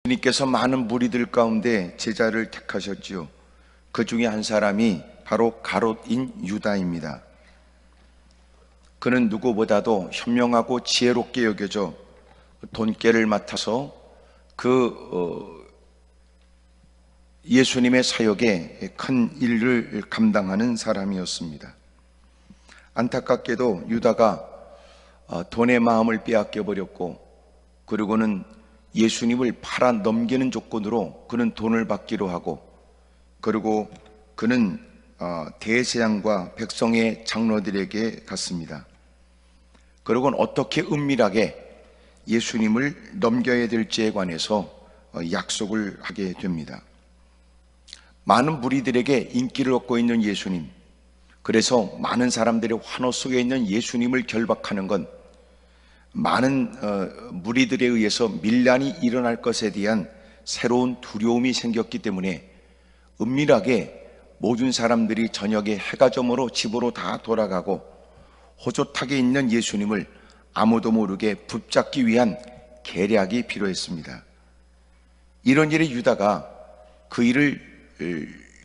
주님께서 많은 무리들 가운데 제자를 택하셨지요. 그 중에 한 사람이 바로 가롯인 유다입니다. 그는 누구보다도 현명하고 지혜롭게 여겨져 돈깨를 맡아서 예수님의 사역에 큰 일을 감당하는 사람이었습니다. 안타깝게도 유다가 돈의 마음을 빼앗겨 버렸고, 그리고는 예수님을 팔아 넘기는 조건으로 그는 돈을 받기로 하고, 그리고 그는 대제사장과 백성의 장로들에게 갔습니다. 그리고는 어떻게 은밀하게 예수님을 넘겨야 될지에 관해서 약속을 하게 됩니다. 많은 무리들에게 인기를 얻고 있는 예수님, 그래서 많은 사람들의 환호 속에 있는 예수님을 결박하는 건 많은 무리들에 의해서 밀란이 일어날 것에 대한 새로운 두려움이 생겼기 때문에 은밀하게 모든 사람들이 저녁에 해가 저물어 집으로 다 돌아가고 호젓하게 있는 예수님을 아무도 모르게 붙잡기 위한 계략이 필요했습니다. 이런 일에 유다가 그 일을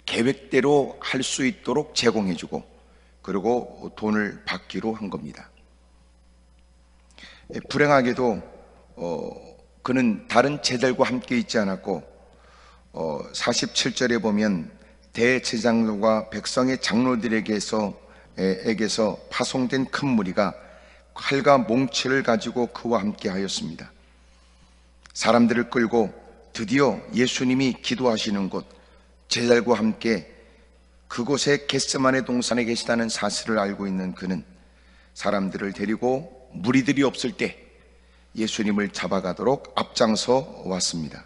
계획대로 할 수 있도록 제공해주고, 그리고 돈을 받기로 한 겁니다. 불행하게도 그는 다른 제자들과 함께 있지 않았고, 47절에 보면 대제사장과 백성의 장로들에게서 파송된 큰 무리가 칼과 몽치를 가지고 그와 함께 하였습니다. 사람들을 끌고 드디어 예수님이 기도하시는 곳, 제자들과 함께 그곳에 겟세마네 동산에 계시다는 사실을 알고 있는 그는 사람들을 데리고 무리들이 없을 때 예수님을 잡아가도록 앞장서 왔습니다.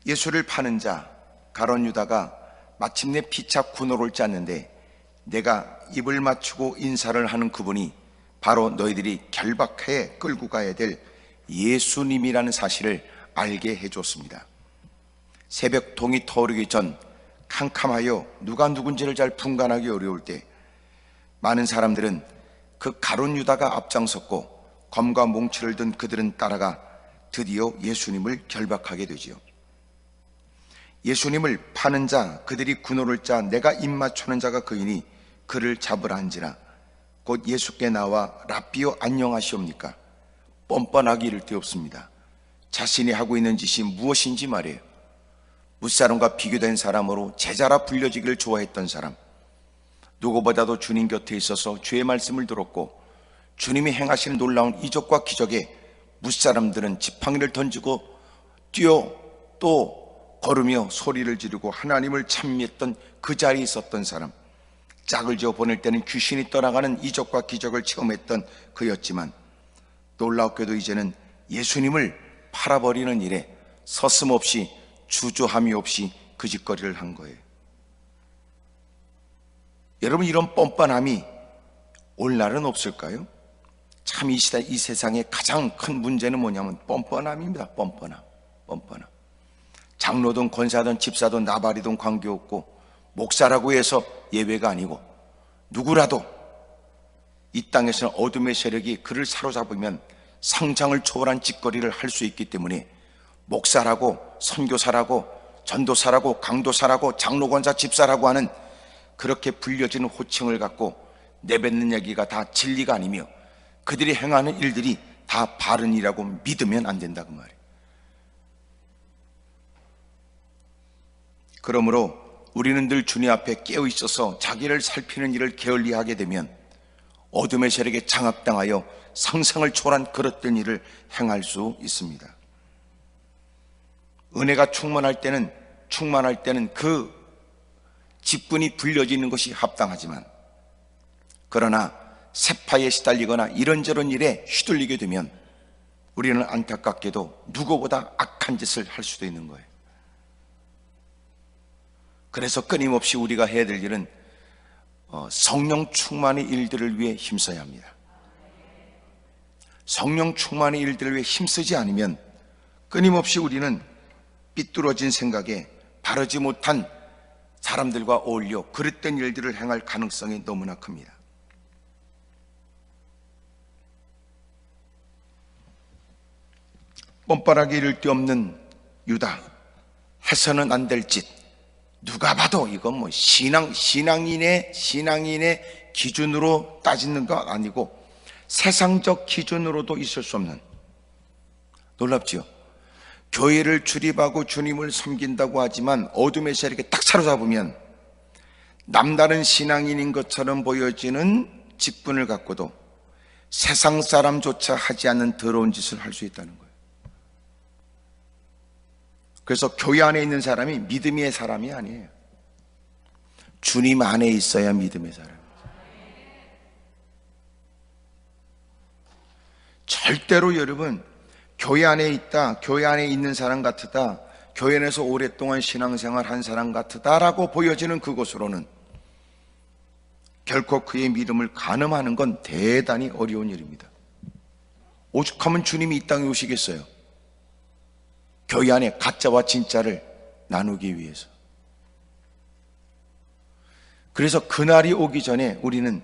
예수를 파는 자 가롯 유다가 마침내 피차 군호를 짰는데, 내가 입을 맞추고 인사를 하는 그분이 바로 너희들이 결박해 끌고 가야 될 예수님이라는 사실을 알게 해줬습니다. 새벽 동이 터오르기 전 캄캄하여 누가 누군지를 잘 분간하기 어려울 때 많은 사람들은 그 가롯 유다가 앞장섰고, 검과 몽치를 든 그들은 따라가 드디어 예수님을 결박하게 되지요. 예수님을 파는 자, 그들이 군호를 짜 내가 입 맞추는 자가 그이니 그를 잡으라 한지라. 곧 예수께 나와 랍비여 안녕하시옵니까? 뻔뻔하기 이를 데 없습니다. 자신이 하고 있는 짓이 무엇인지 말이에요. 무사람과 비교된 사람으로 제자라 불려지기를 좋아했던 사람, 누구보다도 주님 곁에 있어서 주의 말씀을 들었고 주님이 행하시는 놀라운 이적과 기적에 무사람들은 지팡이를 던지고 뛰어 또 걸으며 소리를 지르고 하나님을 찬미했던 그 자리에 있었던 사람, 짝을 지어 보낼 때는 귀신이 떠나가는 이적과 기적을 체험했던 그였지만, 놀랍게도 이제는 예수님을 팔아버리는 일에 서슴없이 주저함이 없이 그 짓거리를 한 거예요. 여러분, 이런 뻔뻔함이 올 날은 없을까요? 참 이 시대, 이 세상의 가장 큰 문제는 뭐냐면 뻔뻔함입니다. 뻔뻔함. 장로든 권사든 집사든 나발이든 관계없고, 목사라고 해서 예외가 아니고, 누구라도 이 땅에서는 어둠의 세력이 그를 사로잡으면 상상을 초월한 짓거리를 할 수 있기 때문에 목사라고 선교사라고 전도사라고 강도사라고 장로권사 집사라고 하는 그렇게 불려지는 호칭을 갖고 내뱉는 얘기가 다 진리가 아니며 그들이 행하는 일들이 다 바른 일이라고 믿으면 안 된다, 그 말이에요. 그러므로 우리는 늘 주님 앞에 깨어 있어서 자기를 살피는 일을 게을리하게 되면 어둠의 세력에 장악당하여 상상을 초월한 그릇된 일을 행할 수 있습니다. 은혜가 충만할 때는 그 직분이 불려지는 것이 합당하지만, 그러나 세파에 시달리거나 이런저런 일에 휘둘리게 되면 우리는 안타깝게도 누구보다 악한 짓을 할 수도 있는 거예요. 그래서 끊임없이 우리가 해야 될 일은 성령 충만의 일들을 위해 힘써야 합니다. 성령 충만의 일들을 위해 힘쓰지 않으면 끊임없이 우리는 삐뚤어진 생각에 바르지 못한 사람들과 어울려 그릇된 일들을 행할 가능성이 너무나 큽니다. 뻔뻔하게 이를 데 없는 유다, 해서는 안 될 짓. 누가 봐도 이건 뭐 신앙인의 기준으로 따지는 건 아니고 세상적 기준으로도 있을 수 없는, 놀랍지요? 교회를 출입하고 주님을 섬긴다고 하지만 어둠에서 이렇게 딱 사로잡으면 남다른 신앙인인 것처럼 보여지는 직분을 갖고도 세상 사람조차 하지 않는 더러운 짓을 할 수 있다는 거예요. 그래서 교회 안에 있는 사람이 믿음의 사람이 아니에요. 주님 안에 있어야 믿음의 사람이에요. 절대로 여러분, 교회 안에 있다, 교회 안에 있는 사람 같으다, 교회 안에서 오랫동안 신앙생활 한 사람 같으다라고 보여지는 그곳으로는 결코 그의 믿음을 가늠하는 건 대단히 어려운 일입니다. 오죽하면 주님이 이 땅에 오시겠어요? 교회 안에 가짜와 진짜를 나누기 위해서. 그래서 그날이 오기 전에 우리는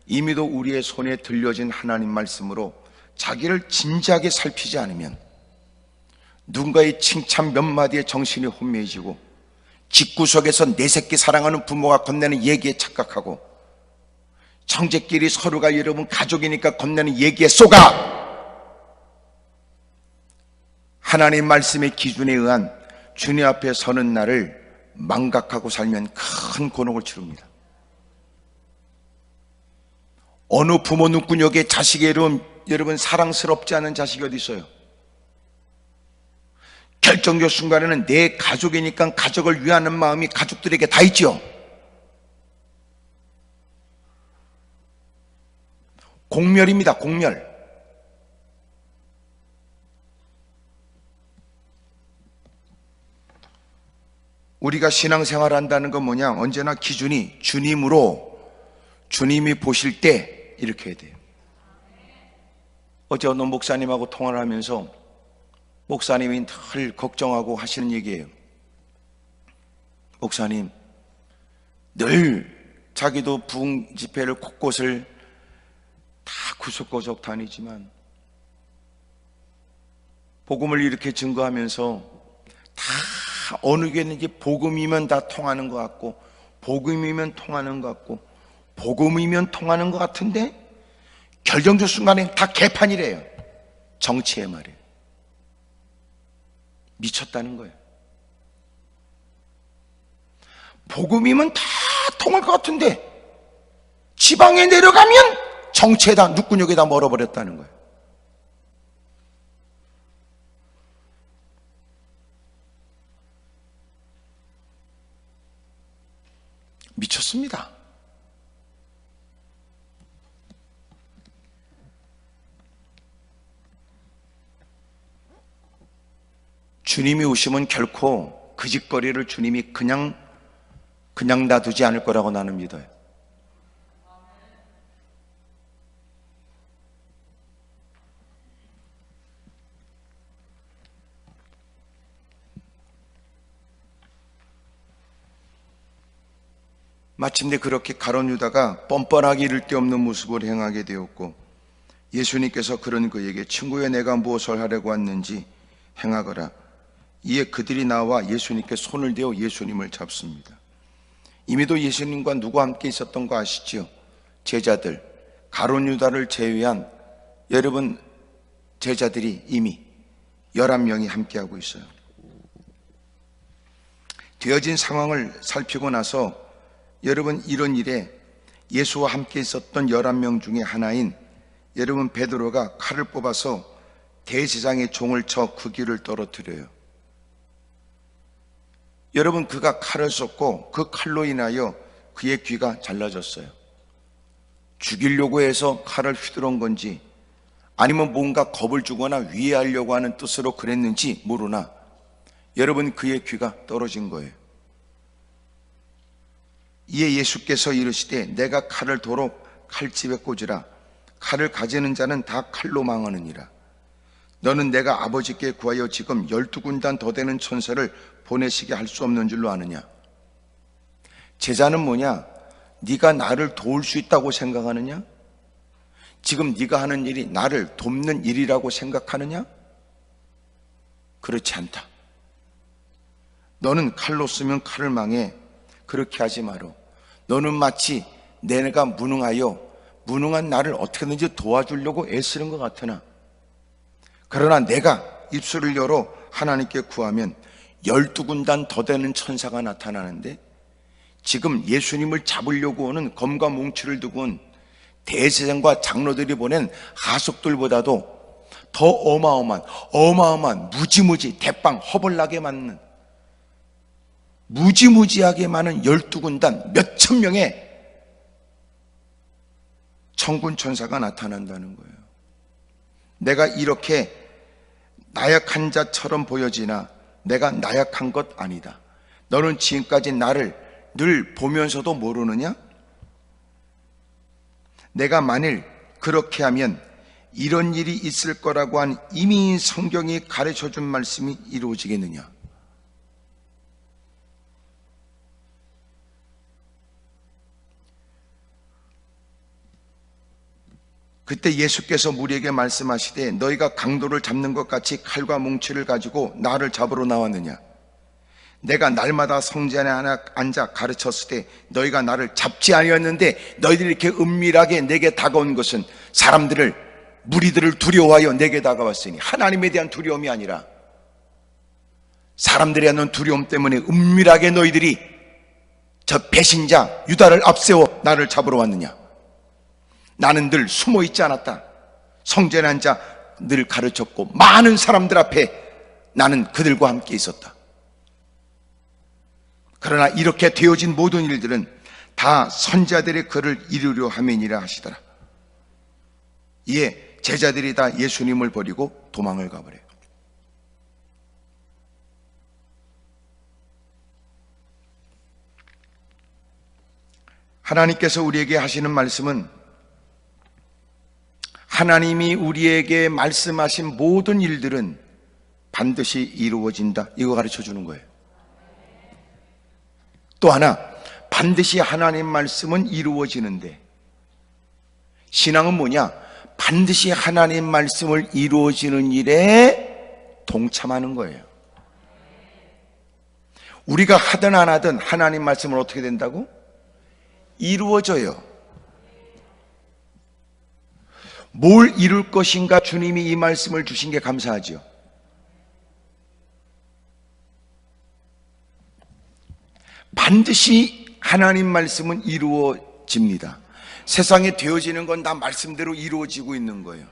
이미도 우리의 손에 들려진 하나님 말씀으로 자기를 진지하게 살피지 않으면 누군가의 칭찬 몇 마디에 정신이 혼미해지고 집구석에서 내 새끼 사랑하는 부모가 건네는 얘기에 착각하고 형제끼리 서로가 여러분 가족이니까 건네는 얘기에 쏘가 하나님 말씀의 기준에 의한 주님 앞에 서는 날을 망각하고 살면 큰 곤혹을 치릅니다. 어느 부모 눈구녕에 자식이 여러분 사랑스럽지 않은 자식이 어디 있어요? 결정적 순간에는 내 가족이니까 가족을 위하는 마음이 가족들에게 다 있죠. 공멸입니다. 공멸. 우리가 신앙생활 한다는 건 뭐냐? 언제나 기준이 주님으로, 주님이 보실 때 이렇게 해야 돼요. 어제 어느 목사님하고 통화를 하면서 목사님이 늘 걱정하고 하시는 얘기예요. 목사님, 늘 자기도 부흥 집회를 곳곳을 다 구석구석 다니지만 복음을 이렇게 증거하면서 다 어느 교회는지 복음이면 다 통하는 것 같고 복음이면 통하는 것 같고 복음이면 통하는 것 같은데 결정적 순간에 다 개판이래요. 정치의 말이에요. 미쳤다는 거예요. 복음이면 다 통할 것 같은데 지방에 내려가면 정치에다 누구녁에다 멀어버렸다는 거예요. 미쳤습니다. 주님이 오시면 결코 그 짓거리를 주님이 그냥 놔두지 않을 거라고 나는 믿어요. 마침내 그렇게 가룟 유다가 뻔뻔하게 이를 데 없는 모습을 행하게 되었고 예수님께서 그런 그에게 친구여 내가 무엇을 하려고 왔는지 행하거라. 이에 그들이 나와 예수님께 손을 대어 예수님을 잡습니다. 이미도 예수님과 누구 함께 있었던 거 아시죠? 제자들, 가룟 유다를 제외한 여러분 제자들이 이미 11명이 함께하고 있어요. 되어진 상황을 살피고 나서 여러분 이런 일에 예수와 함께 있었던 11명 중에 하나인 여러분 베드로가 칼을 뽑아서 대제사장의 종을 쳐 그 귀를 떨어뜨려요. 여러분 그가 칼을 쏟고 그 칼로 인하여 그의 귀가 잘라졌어요. 죽이려고 해서 칼을 휘두른 건지 아니면 뭔가 겁을 주거나 위해하려고 하는 뜻으로 그랬는지 모르나 여러분 그의 귀가 떨어진 거예요. 이에 예수께서 이르시되 내가 칼을 도로 칼집에 꽂으라. 칼을 가지는 자는 다 칼로 망하느니라. 너는 내가 아버지께 구하여 지금 12군단 더 되는 천사를 보내시게 할 수 없는 줄로 아느냐? 제자는 뭐냐? 네가 나를 도울 수 있다고 생각하느냐? 지금 네가 하는 일이 나를 돕는 일이라고 생각하느냐? 그렇지 않다. 너는 칼로 쓰면 칼을 망해. 그렇게 하지 마라. 너는 마치 내가 무능한 나를 어떻게든지 도와주려고 애쓰는 것 같으나, 그러나 내가 입술을 열어 하나님께 구하면 12군단 더 되는 천사가 나타나는데, 지금 예수님을 잡으려고 오는 검과 뭉치를 두고 온 대제사장과 장로들이 보낸 하속들보다도 더 어마어마한 무지무지 대빵 허벌나게 맞는 무지무지하게 많은 12군단 몇천 명의 천군 천사가 나타난다는 거예요. 내가 이렇게 나약한 자처럼 보여지나 내가 나약한 것 아니다. 너는 지금까지 나를 늘 보면서도 모르느냐? 내가 만일 그렇게 하면 이런 일이 있을 거라고 한 이미 성경이 가르쳐준 말씀이 이루어지겠느냐? 그때 예수께서 무리에게 말씀하시되 너희가 강도를 잡는 것 같이 칼과 뭉치를 가지고 나를 잡으러 나왔느냐? 내가 날마다 성전 안에 앉아 가르쳤을 때 너희가 나를 잡지 아니었는데, 너희들이 이렇게 은밀하게 내게 다가온 것은 무리들을 두려워하여 내게 다가왔으니, 하나님에 대한 두려움이 아니라 사람들에 대한 두려움 때문에 은밀하게 너희들이 저 배신자 유다를 앞세워 나를 잡으러 왔느냐? 나는 늘 숨어 있지 않았다. 성전에 앉아 늘 가르쳤고 많은 사람들 앞에 나는 그들과 함께 있었다. 그러나 이렇게 되어진 모든 일들은 다 선지자들의 글을 이루려 함이니라 하시더라. 이에 제자들이 다 예수님을 버리고 도망을 가버려요. 하나님께서 우리에게 하시는 말씀은, 하나님이 우리에게 말씀하신 모든 일들은 반드시 이루어진다, 이거 가르쳐 주는 거예요. 또 하나, 반드시 하나님 말씀은 이루어지는데, 신앙은 뭐냐? 반드시 하나님 말씀을 이루어지는 일에 동참하는 거예요. 우리가 하든 안 하든 하나님 말씀은 어떻게 된다고? 이루어져요. 뭘 이룰 것인가? 주님이 이 말씀을 주신 게 감사하죠. 반드시 하나님 말씀은 이루어집니다. 세상에 되어지는 건 다 말씀대로 이루어지고 있는 거예요.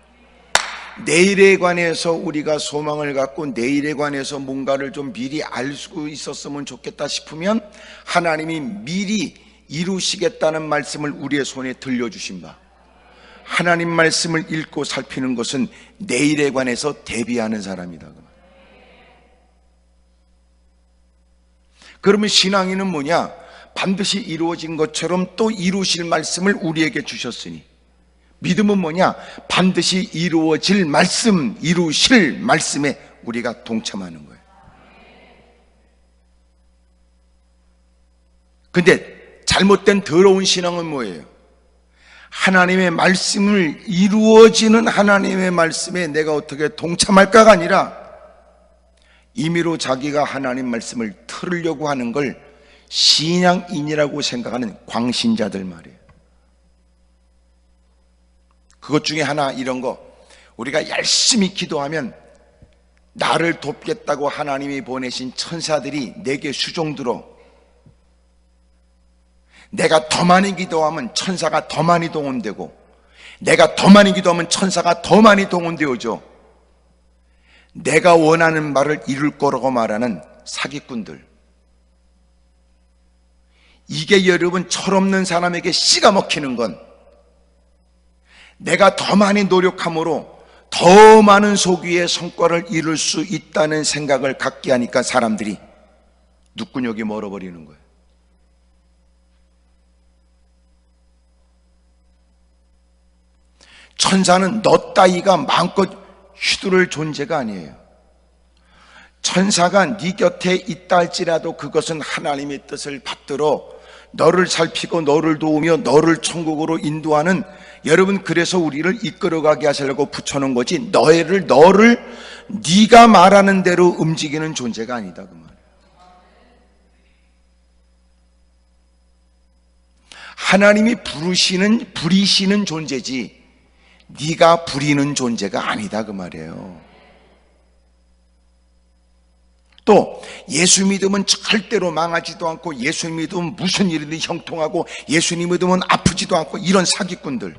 내일에 관해서 우리가 소망을 갖고 내일에 관해서 뭔가를 좀 미리 알 수 있었으면 좋겠다 싶으면 하나님이 미리 이루시겠다는 말씀을 우리의 손에 들려주신 바, 하나님 말씀을 읽고 살피는 것은 내일에 관해서 대비하는 사람이다. 그러면 신앙인은 뭐냐? 반드시 이루어진 것처럼 또 이루실 말씀을 우리에게 주셨으니, 믿음은 뭐냐? 반드시 이루어질 말씀, 이루실 말씀에 우리가 동참하는 거예요. 근데 잘못된 더러운 신앙은 뭐예요? 하나님의 말씀을 이루어지는 하나님의 말씀에 내가 어떻게 동참할까가 아니라 임의로 자기가 하나님 말씀을 틀으려고 하는 걸 신앙인이라고 생각하는 광신자들 말이에요. 그것 중에 하나, 이런 거, 우리가 열심히 기도하면 나를 돕겠다고 하나님이 보내신 천사들이 내게 수종들어, 내가 더 많이 기도하면 천사가 더 많이 동원되고, 내가 더 많이 기도하면 천사가 더 많이 동원되어져 내가 원하는 말을 이룰 거라고 말하는 사기꾼들. 이게 여러분, 철없는 사람에게 씨가 먹히는 건, 내가 더 많이 노력함으로 더 많은 소기의 성과를 이룰 수 있다는 생각을 갖게 하니까 사람들이 눈구녕이 멀어버리는 거예요. 천사는 너 따위가 마음껏 휘두를 존재가 아니에요. 천사가 네 곁에 있다 할지라도 그것은 하나님의 뜻을 받들어 너를 살피고 너를 도우며 너를 천국으로 인도하는, 여러분, 그래서 우리를 이끌어가게 하시려고 붙여놓은 거지, 너를 네가 말하는 대로 움직이는 존재가 아니다 그 말이에요. 하나님이 부리시는 존재지 네가 부리는 존재가 아니다 그 말이에요. 또 예수 믿으면 절대로 망하지도 않고, 예수 믿으면 무슨 일이든 형통하고, 예수님 믿으면 아프지도 않고, 이런 사기꾼들.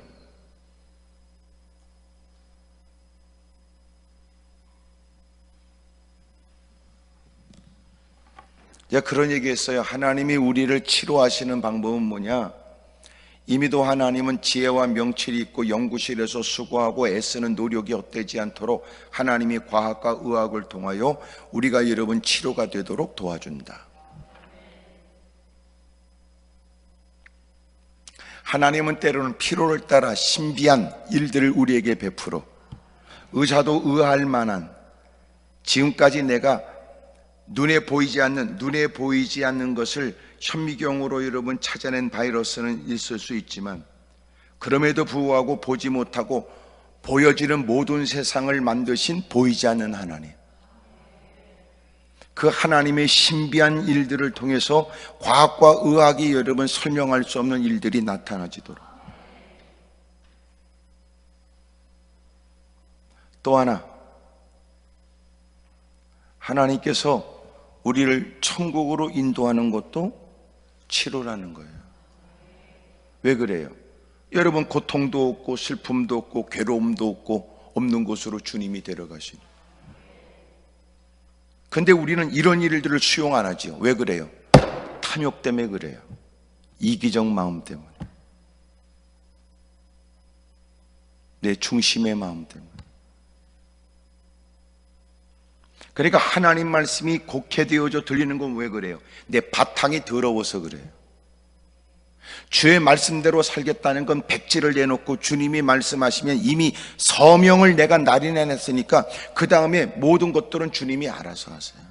제가 그런 얘기 했어요. 하나님이 우리를 치료하시는 방법은 뭐냐? 이미도 하나님은 지혜와 명철이 있고 연구실에서 수고하고 애쓰는 노력이 헛되지 않도록 하나님이 과학과 의학을 통하여 우리가 여러분 치료가 되도록 도와준다. 하나님은 때로는 필요를 따라 신비한 일들을 우리에게 베풀어 의사도 의아할 만한, 지금까지 내가 눈에 보이지 않는 것을 현미경으로 여러분 찾아낸 바이러스는 있을 수 있지만, 그럼에도 불구하고 보지 못하고 보여지는 모든 세상을 만드신 보이지 않는 하나님, 그 하나님의 신비한 일들을 통해서 과학과 의학이 여러분 설명할 수 없는 일들이 나타나지도록. 또 하나, 하나님께서 우리를 천국으로 인도하는 것도 치료라는 거예요. 왜 그래요? 여러분 고통도 없고 슬픔도 없고 괴로움도 없고 없는 곳으로 주님이 데려가시니. 근데 우리는 이런 일들을 수용 안 하죠. 왜 그래요? 탐욕 때문에 그래요. 이기적 마음 때문에, 내 중심의 마음 때문에. 그러니까 하나님 말씀이 곡해되어져 들리는 건 왜 그래요? 내 바탕이 더러워서 그래요. 주의 말씀대로 살겠다는 건 백지를 내놓고 주님이 말씀하시면 이미 서명을 내가 날인해냈으니까 그 다음에 모든 것들은 주님이 알아서 하세요.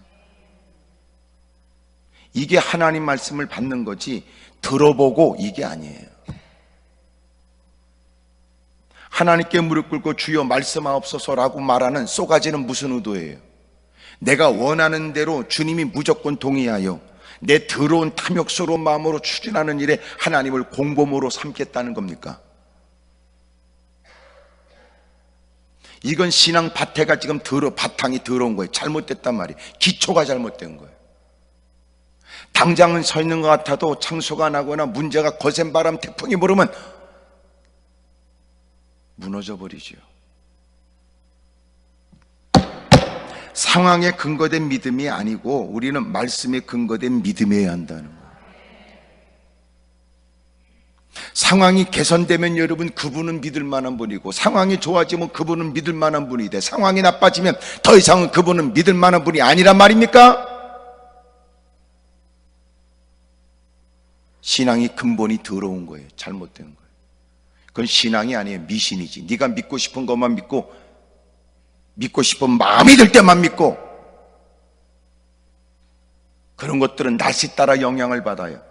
이게 하나님 말씀을 받는 거지 들어보고 이게 아니에요. 하나님께 무릎 꿇고 주여 말씀하옵소서라고 말하는 쏘가지는 무슨 의도예요? 내가 원하는 대로 주님이 무조건 동의하여 내 더러운 탐욕스러운 마음으로 추진하는 일에 하나님을 공범으로 삼겠다는 겁니까? 이건 신앙 밭에가 지금 바탕이 더러운 거예요. 잘못됐단 말이에요. 기초가 잘못된 거예요. 당장은 서 있는 것 같아도 창소가 나거나 문제가 거센 바람 태풍이 불으면 무너져 버리죠. 상황에 근거된 믿음이 아니고 우리는 말씀에 근거된 믿음이어야 한다는 거예요. 상황이 개선되면 여러분 그분은 믿을 만한 분이고, 상황이 좋아지면 그분은 믿을 만한 분이 돼. 상황이 나빠지면 더 이상은 그분은 믿을 만한 분이 아니란 말입니까? 신앙이 근본이 더러운 거예요. 잘못된 거예요. 그건 신앙이 아니에요. 미신이지. 네가 믿고 싶은 것만 믿고 싶은 마음이 들 때만 믿고, 그런 것들은 날씨 따라 영향을 받아요.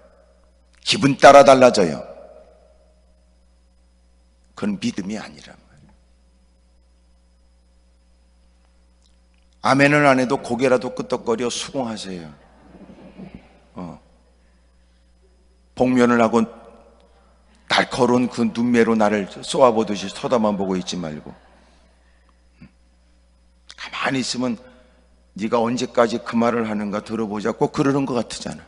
기분 따라 달라져요. 그건 믿음이 아니란 말이에요. 아멘을 안 해도 고개라도 끄덕거려 수긍하세요. 복면을 하고 날카로운 그 눈매로 나를 쏘아보듯이 쳐다만 보고 있지 말고, 가만히 있으면 네가 언제까지 그 말을 하는가 들어보자, 꼭 그러는 것 같잖아.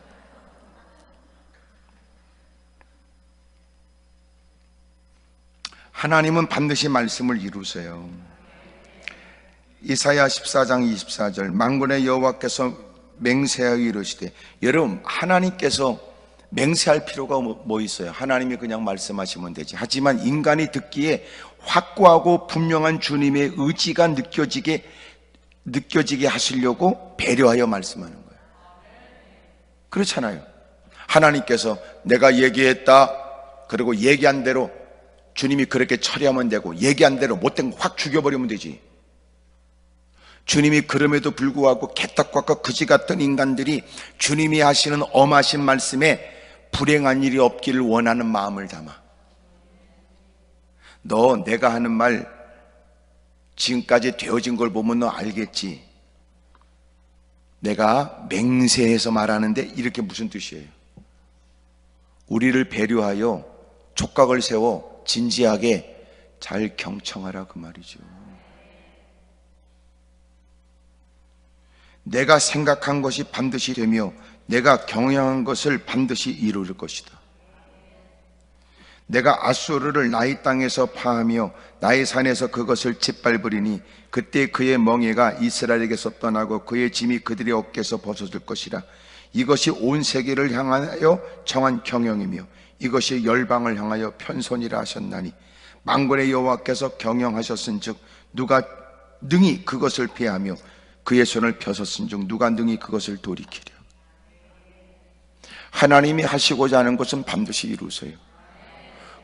하나님은 반드시 말씀을 이루세요. 이사야 14장 24절, 만군의 여호와께서 맹세하여 이르시되. 여러분, 하나님께서 맹세할 필요가 뭐 있어요? 하나님이 그냥 말씀하시면 되지. 하지만 인간이 듣기에 확고하고 분명한 주님의 의지가 느껴지게 하시려고 배려하여 말씀하는 거예요. 그렇잖아요. 하나님께서 내가 얘기했다, 그리고 얘기한 대로 주님이 그렇게 처리하면 되고, 얘기한 대로 못된 거 확 죽여버리면 되지. 주님이 그럼에도 불구하고 개떡과 거지 같은 인간들이 주님이 하시는 엄하신 말씀에 불행한 일이 없기를 원하는 마음을 담아. 너 내가 하는 말 지금까지 되어진 걸 보면 너 알겠지. 내가 맹세해서 말하는데 이렇게 무슨 뜻이에요? 우리를 배려하여 촉각을 세워 진지하게 잘 경청하라 그 말이죠. 내가 생각한 것이 반드시 되며 내가 경영한 것을 반드시 이룰 것이다. 내가 아수르를 나의 땅에서 파하며 나의 산에서 그것을 짓밟으리니 그때 그의 멍에가 이스라엘에게서 떠나고 그의 짐이 그들의 어깨에서 벗어질 것이라. 이것이 온 세계를 향하여 정한 경영이며 이것이 열방을 향하여 편손이라 하셨나니 만군의 여호와께서 경영하셨은즉 누가 능히 그것을 피하며 그의 손을 펴섰은즉 누가 능히 그것을 돌이키랴. 하나님이 하시고자 하는 것은 반드시 이루세요.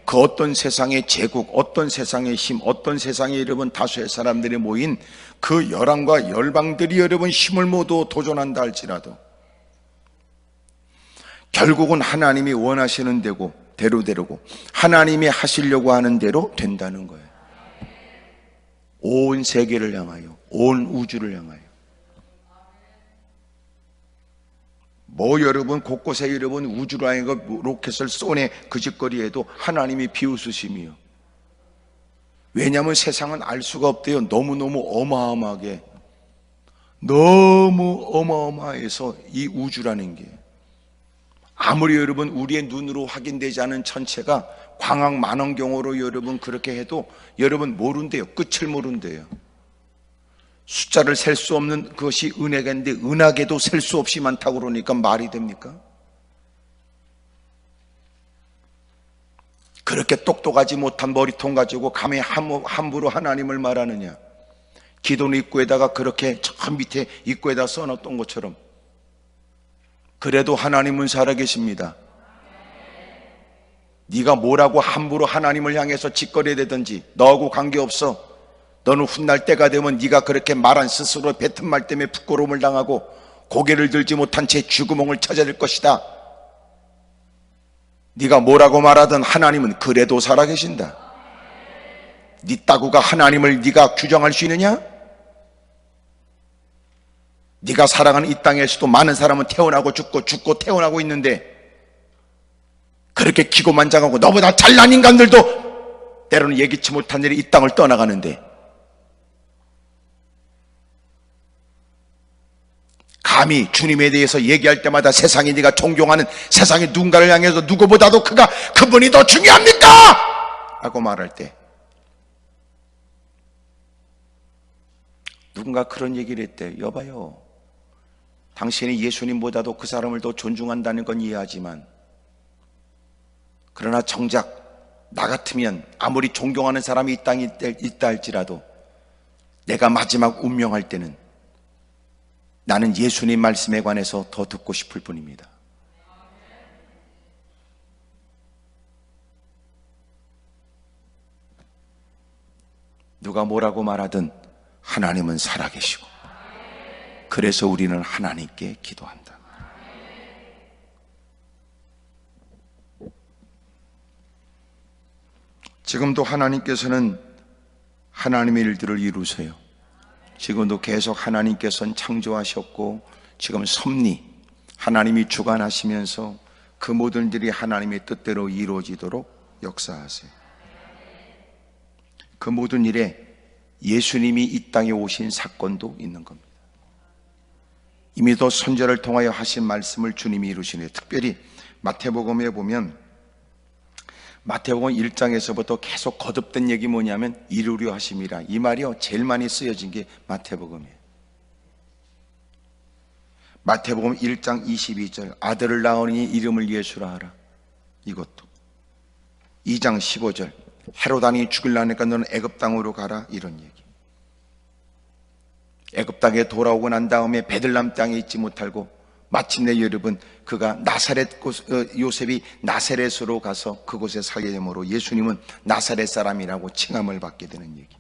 그 어떤 세상의 제국, 어떤 세상의 힘, 어떤 세상에 여러분 다수의 사람들이 모인 그 열왕과 열방들이 여러분 힘을 모두 도전한다 할지라도 결국은 하나님이 원하시는 대로고 하나님이 하시려고 하는 대로 된다는 거예요. 온 세계를 향하여, 온 우주를 향하여. 여러분 곳곳에 여러분 우주로 하여금 로켓을 쏘네 그 짓거리에도 하나님이 비웃으심이요. 왜냐하면 세상은 알 수가 없대요. 너무너무 어마어마하게, 너무 어마어마해서 이 우주라는 게 아무리 여러분 우리의 눈으로 확인되지 않은 천체가 광학 만원경으로 여러분 그렇게 해도 여러분 모른대요. 끝을 모른대요. 숫자를 셀 수 없는 그것이 은하계인데 은하계도 셀 수 없이 많다고 그러니까 말이 됩니까? 그렇게 똑똑하지 못한 머리통 가지고 감히 함부로 하나님을 말하느냐. 기도는 입구에다가 그렇게 저 밑에 입구에다 써놨던 것처럼. 그래도 하나님은 살아계십니다. 네가 뭐라고 함부로 하나님을 향해서 짓거려야 되든지 너하고 관계없어. 너는 훗날 때가 되면 네가 그렇게 말한 스스로 뱉은 말 때문에 부끄러움을 당하고 고개를 들지 못한 채 쥐구멍을 찾아야 될 것이다. 네가 뭐라고 말하든 하나님은 그래도 살아계신다. 네 따구가 하나님을 네가 규정할 수 있느냐? 네가 살아가는 이 땅에서도 많은 사람은 태어나고 죽고 태어나고 있는데 그렇게 기고만장하고 너보다 잘난 인간들도 때로는 예기치 못한 일이 이 땅을 떠나가는데 감히 주님에 대해서 얘기할 때마다 세상이 네가 존경하는 세상의 누군가를 향해서 누구보다도 그분이 더 중요합니까? 라고 말할 때 누군가 그런 얘기를 했대. 여봐요, 당신이 예수님보다도 그 사람을 더 존중한다는 건 이해하지만 그러나 정작 나 같으면 아무리 존경하는 사람이 이 땅에 있다 할지라도 내가 마지막 운명할 때는 나는 예수님 말씀에 관해서 더 듣고 싶을 뿐입니다. 누가 뭐라고 말하든 하나님은 살아계시고 그래서 우리는 하나님께 기도한다. 지금도 하나님께서는 하나님의 일들을 이루세요. 지금도 계속 하나님께서는 창조하셨고 지금 섭리 하나님이 주관하시면서 그 모든 일이 하나님의 뜻대로 이루어지도록 역사하세요. 그 모든 일에 예수님이 이 땅에 오신 사건도 있는 겁니다. 이미도 선지자를 통하여 하신 말씀을 주님이 이루시네요. 특별히 마태복음에 보면 마태복음 1장에서부터 계속 거듭된 얘기 뭐냐면 이루려 하심이라. 이 말이요 제일 많이 쓰여진 게 마태복음이에요. 마태복음 1장 22절 아들을 낳으니 이름을 예수라 하라. 이것도 2장 15절 헤로단이 죽일라니까 너는 애굽 땅으로 가라. 이런 얘기. 애굽 땅에 돌아오고 난 다음에 베들람 땅에 있지 못하고 마침내 여러분 그가 요셉이 나사렛으로 가서 그곳에 살게 되므로 예수님은 나사렛 사람이라고 칭함을 받게 되는 얘기.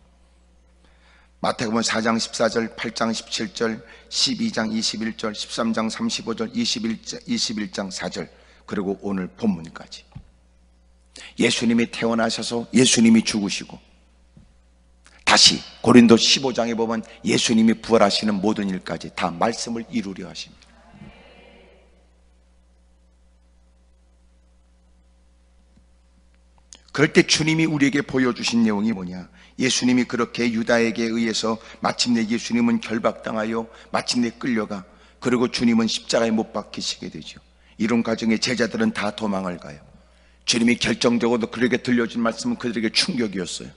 마태복음 4장 14절, 8장 17절, 12장 21절, 13장 35절, 21장 4절 그리고 오늘 본문까지. 예수님이 태어나셔서 예수님이 죽으시고 다시 고린도 15장에 보면 예수님이 부활하시는 모든 일까지 다 말씀을 이루려 하십니다. 그럴 때 주님이 우리에게 보여주신 내용이 뭐냐? 예수님이 그렇게 유다에게 의해서 마침내 예수님은 결박당하여 마침내 끌려가, 그리고 주님은 십자가에 못 박히시게 되죠. 이런 과정에 제자들은 다 도망을 가요. 주님이 결정적으로 그들에게 들려준 말씀은 그들에게 충격이었어요.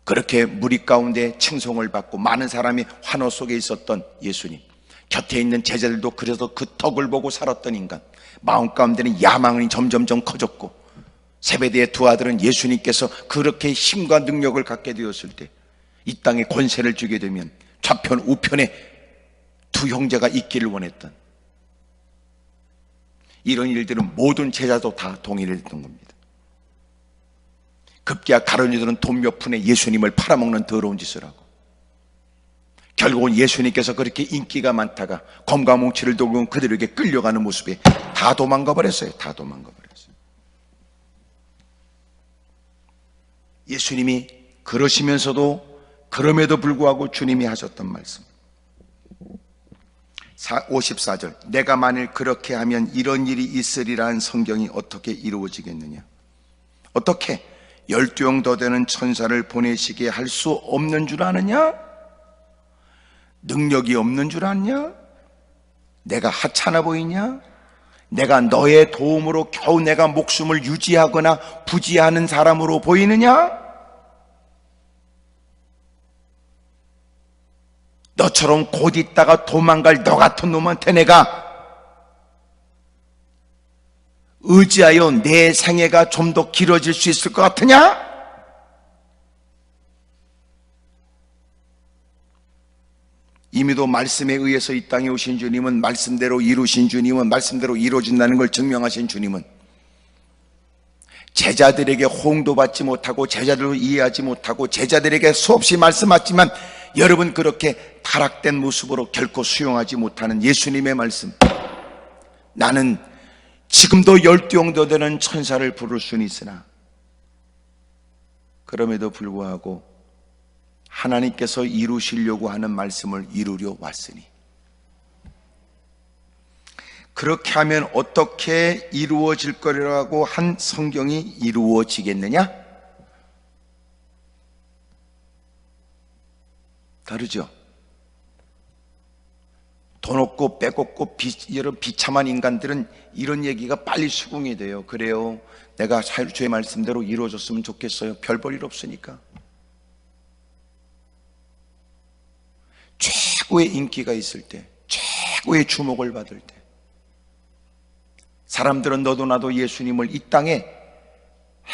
그렇게 무리 가운데 칭송을 받고 많은 사람이 환호 속에 있었던 예수님, 곁에 있는 제자들도 그래서 그 덕을 보고 살았던 인간, 마음 가운데는 야망이 점점점 커졌고, 세베대의 두 아들은 예수님께서 그렇게 힘과 능력을 갖게 되었을 때 이 땅에 권세를 주게 되면 좌편 우편에 두 형제가 있기를 원했던 이런 일들은 모든 제자도 다 동의를 했던 겁니다. 급기야 가룟유다는 돈 몇 푼에 예수님을 팔아먹는 더러운 짓을 하고, 결국은 예수님께서 그렇게 인기가 많다가 검과 뭉치를 들고 그들에게 끌려가는 모습에 다 도망가 버렸어요. 다 도망가 버렸어요. 예수님이 그러시면서도 그럼에도 불구하고 주님이 하셨던 말씀 54절, 내가 만일 그렇게 하면 이런 일이 있으리라는 성경이 어떻게 이루어지겠느냐? 어떻게 12형 더 되는 천사를 보내시게 할 수 없는 줄 아느냐? 능력이 없는 줄 아느냐? 내가 하찮아 보이냐? 내가 너의 도움으로 겨우 내가 목숨을 유지하거나 부지하는 사람으로 보이느냐? 너처럼 곧 있다가 도망갈 너 같은 놈한테 내가 의지하여 내 생애가 좀 더 길어질 수 있을 것 같으냐? 이미도 말씀에 의해서 이 땅에 오신 주님은, 말씀대로 이루신 주님은, 말씀대로 이루어진다는 걸 증명하신 주님은 제자들에게 호응도 받지 못하고 제자들을 이해하지 못하고 제자들에게 수없이 말씀하지만 여러분 그렇게 타락된 모습으로 결코 수용하지 못하는 예수님의 말씀, 나는 지금도 12형 더 되는 천사를 부를 수는 있으나 그럼에도 불구하고 하나님께서 이루시려고 하는 말씀을 이루려 왔으니, 그렇게 하면 어떻게 이루어질 거라고 한 성경이 이루어지겠느냐? 다르죠. 돈 없고 빼곡고 이런 비참한 인간들은 이런 얘기가 빨리 수긍이 돼요. 그래요, 내가 주의 말씀대로 이루어졌으면 좋겠어요. 별 볼 일 없으니까. 최고의 인기가 있을 때, 최고의 주목을 받을 때, 사람들은 너도 나도 예수님을 이 땅에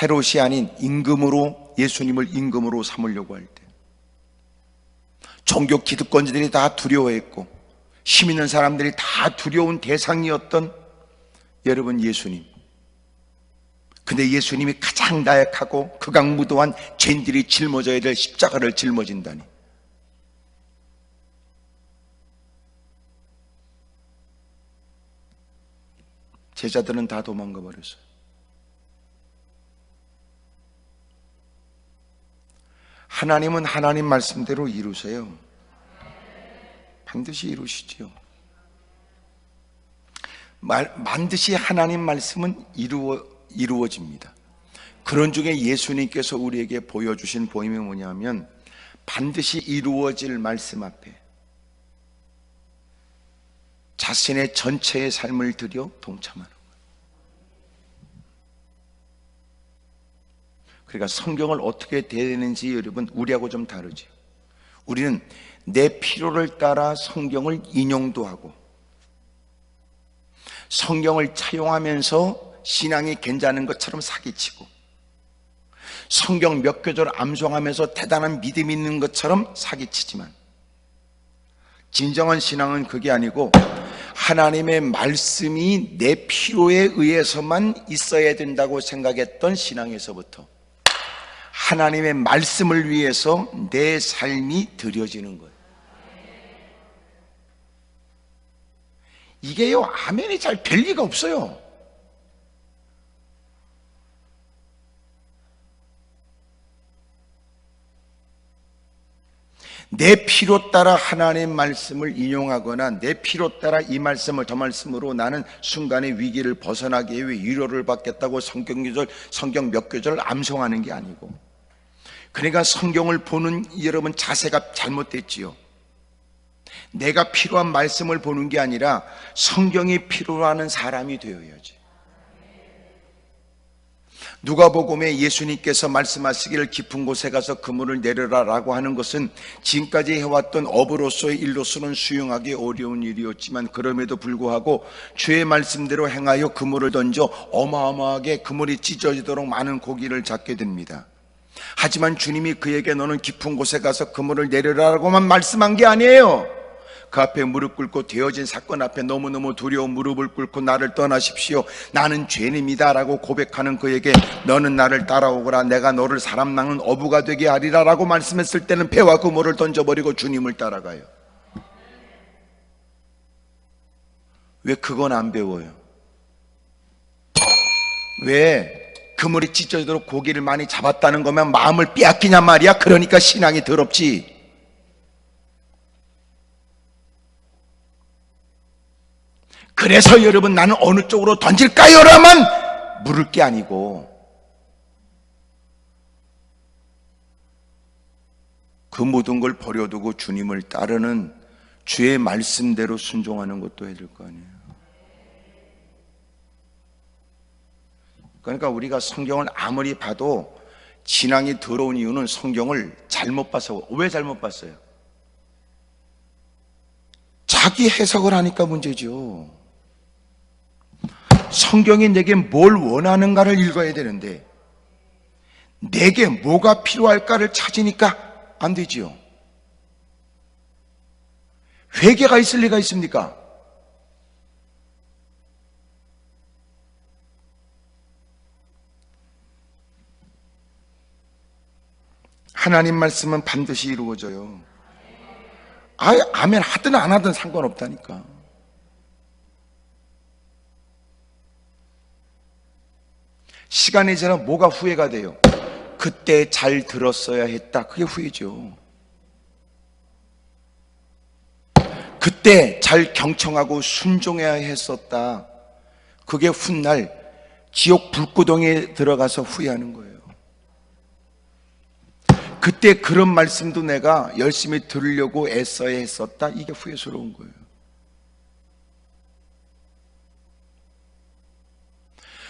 헤롯이 아닌 임금으로, 예수님을 임금으로 삼으려고 할 때, 종교 기득권자들이 다 두려워했고 힘 있는 사람들이 다 두려운 대상이었던 여러분 예수님. 근데 예수님이 가장 나약하고 극악무도한 죄인들이 짊어져야 될 십자가를 짊어진다니. 제자들은 다 도망가 버렸어요. 하나님은 하나님 말씀대로 이루세요. 반드시 이루시지요. 반드시 하나님 말씀은 이루어집니다. 그런 중에 예수님께서 우리에게 보여주신 보임이 뭐냐면, 반드시 이루어질 말씀 앞에 자신의 전체의 삶을 들여 동참하는 거예요. 그러니까 성경을 어떻게 대하는지 여러분 우리하고 좀 다르죠. 우리는 내 필요를 따라 성경을 인용도 하고 성경을 차용하면서 신앙이 괜찮은 것처럼 사기치고 성경 몇 구절 암송하면서 대단한 믿음이 있는 것처럼 사기치지만, 진정한 신앙은 그게 아니고 하나님의 말씀이 내 필요에 의해서만 있어야 된다고 생각했던 신앙에서부터 하나님의 말씀을 위해서 내 삶이 드려지는 거예요. 이게요, 아멘이 잘 될 리가 없어요. 내 필요 따라 하나님의 말씀을 인용하거나 내 필요 따라 이 말씀을 저 말씀으로 나는 순간의 위기를 벗어나기 위해 위로를 받겠다고 성경 몇 구절을 암송하는 게 아니고, 그러니까 성경을 보는 여러분 자세가 잘못됐지요. 내가 필요한 말씀을 보는 게 아니라 성경이 필요로 하는 사람이 되어야지. 누가복음에 예수님께서 말씀하시기를 깊은 곳에 가서 그물을 내려라 라고 하는 것은 지금까지 해왔던 업으로서의 일로서는 수용하기 어려운 일이었지만, 그럼에도 불구하고 주의 말씀대로 행하여 그물을 던져 어마어마하게 그물이 찢어지도록 많은 고기를 잡게 됩니다. 하지만 주님이 그에게 너는 깊은 곳에 가서 그물을 내려라라고만 말씀한 게 아니에요. 그 앞에 무릎 꿇고 되어진 사건 앞에 너무너무 두려워 무릎을 꿇고 나를 떠나십시오, 나는 죄인입니다 라고 고백하는 그에게 너는 나를 따라오거라, 내가 너를 사람 낚는 어부가 되게 하리라 라고 말씀했을 때는 배와 그물을 던져버리고 주님을 따라가요. 왜 그건 안 배워요? 왜 그물이 찢어지도록 고기를 많이 잡았다는 거면 마음을 빼앗기냔 말이야. 그러니까 신앙이 더럽지. 그래서 여러분, 나는 어느 쪽으로 던질까요? 라만 물을 게 아니고, 그 모든 걸 버려두고 주님을 따르는 주의 말씀대로 순종하는 것도 해야 될 거 아니에요. 그러니까 우리가 성경을 아무리 봐도 신앙이 더러운 이유는 성경을 잘못 봐서. 왜 잘못 봤어요? 자기 해석을 하니까 문제죠. 성경이 내게 뭘 원하는가를 읽어야 되는데 내게 뭐가 필요할까를 찾으니까 안 되지요. 회개가 있을 리가 있습니까? 하나님 말씀은 반드시 이루어져요. 아멘 하든 안 하든 상관없다니까. 시간이 지나면 뭐가 후회가 돼요? 그때 잘 들었어야 했다. 그게 후회죠. 그때 잘 경청하고 순종해야 했었다. 그게 훗날 지옥 불구덩이에 들어가서 후회하는 거예요. 그때 그런 말씀도 내가 열심히 들으려고 애써야 했었다. 이게 후회스러운 거예요.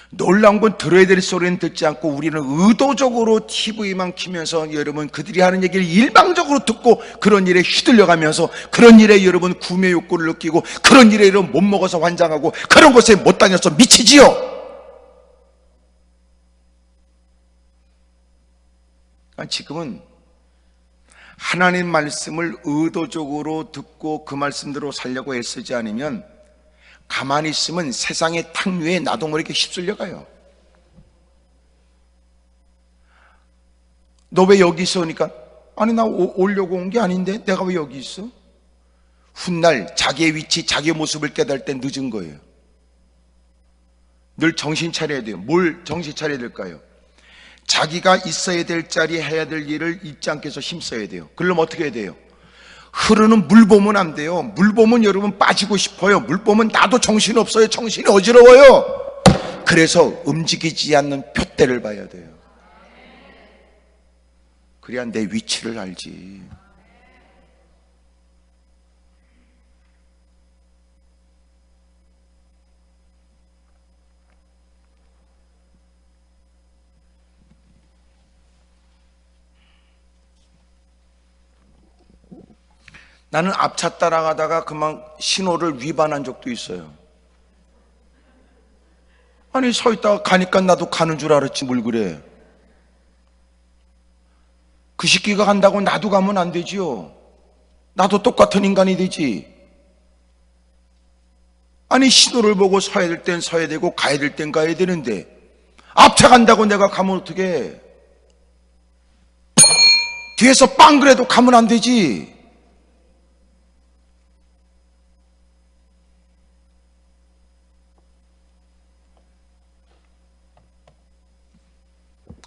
놀라운 건 들어야 될 소리는 듣지 않고 우리는 의도적으로 TV만 키면서 여러분 그들이 하는 얘기를 일방적으로 듣고 그런 일에 휘둘려가면서 그런 일에 여러분 구매 욕구를 느끼고 그런 일에 여러분 못 먹어서 환장하고 그런 곳에 못 다녀서 미치지요. 그러니까 지금은 하나님 말씀을 의도적으로 듣고 그 말씀대로 살려고 애쓰지 않으면 가만히 있으면 세상의 탕류에 나도 모르게 휩쓸려 가요. 너 왜 여기 있어? 그러니까 아니 나 오려고 온 게 아닌데 내가 왜 여기 있어? 훗날 자기의 위치, 자기의 모습을 깨달을 때 늦은 거예요. 늘 정신 차려야 돼요. 뭘 정신 차려야 될까요? 자기가 있어야 될 자리에 해야 될 일을 잊지 않게 해서 힘써야 돼요. 그러면 어떻게 해야 돼요? 흐르는 물 보면 안 돼요. 물 보면 여러분 빠지고 싶어요. 물 보면 나도 정신없어요. 정신이 어지러워요. 그래서 움직이지 않는 푯대를 봐야 돼요. 그래야 내 위치를 알지. 나는 앞차 따라가다가 그만 신호를 위반한 적도 있어요. 아니 서 있다가 가니까 나도 가는 줄 알았지 뭘 그래. 그 새끼가 간다고 나도 가면 안 되지요. 나도 똑같은 인간이 되지. 아니 신호를 보고 서야 될 땐 서야 되고 가야 될 땐 가야 되는데 앞차 간다고 내가 가면 어떡해. 뒤에서 빵 그래도 가면 안 되지.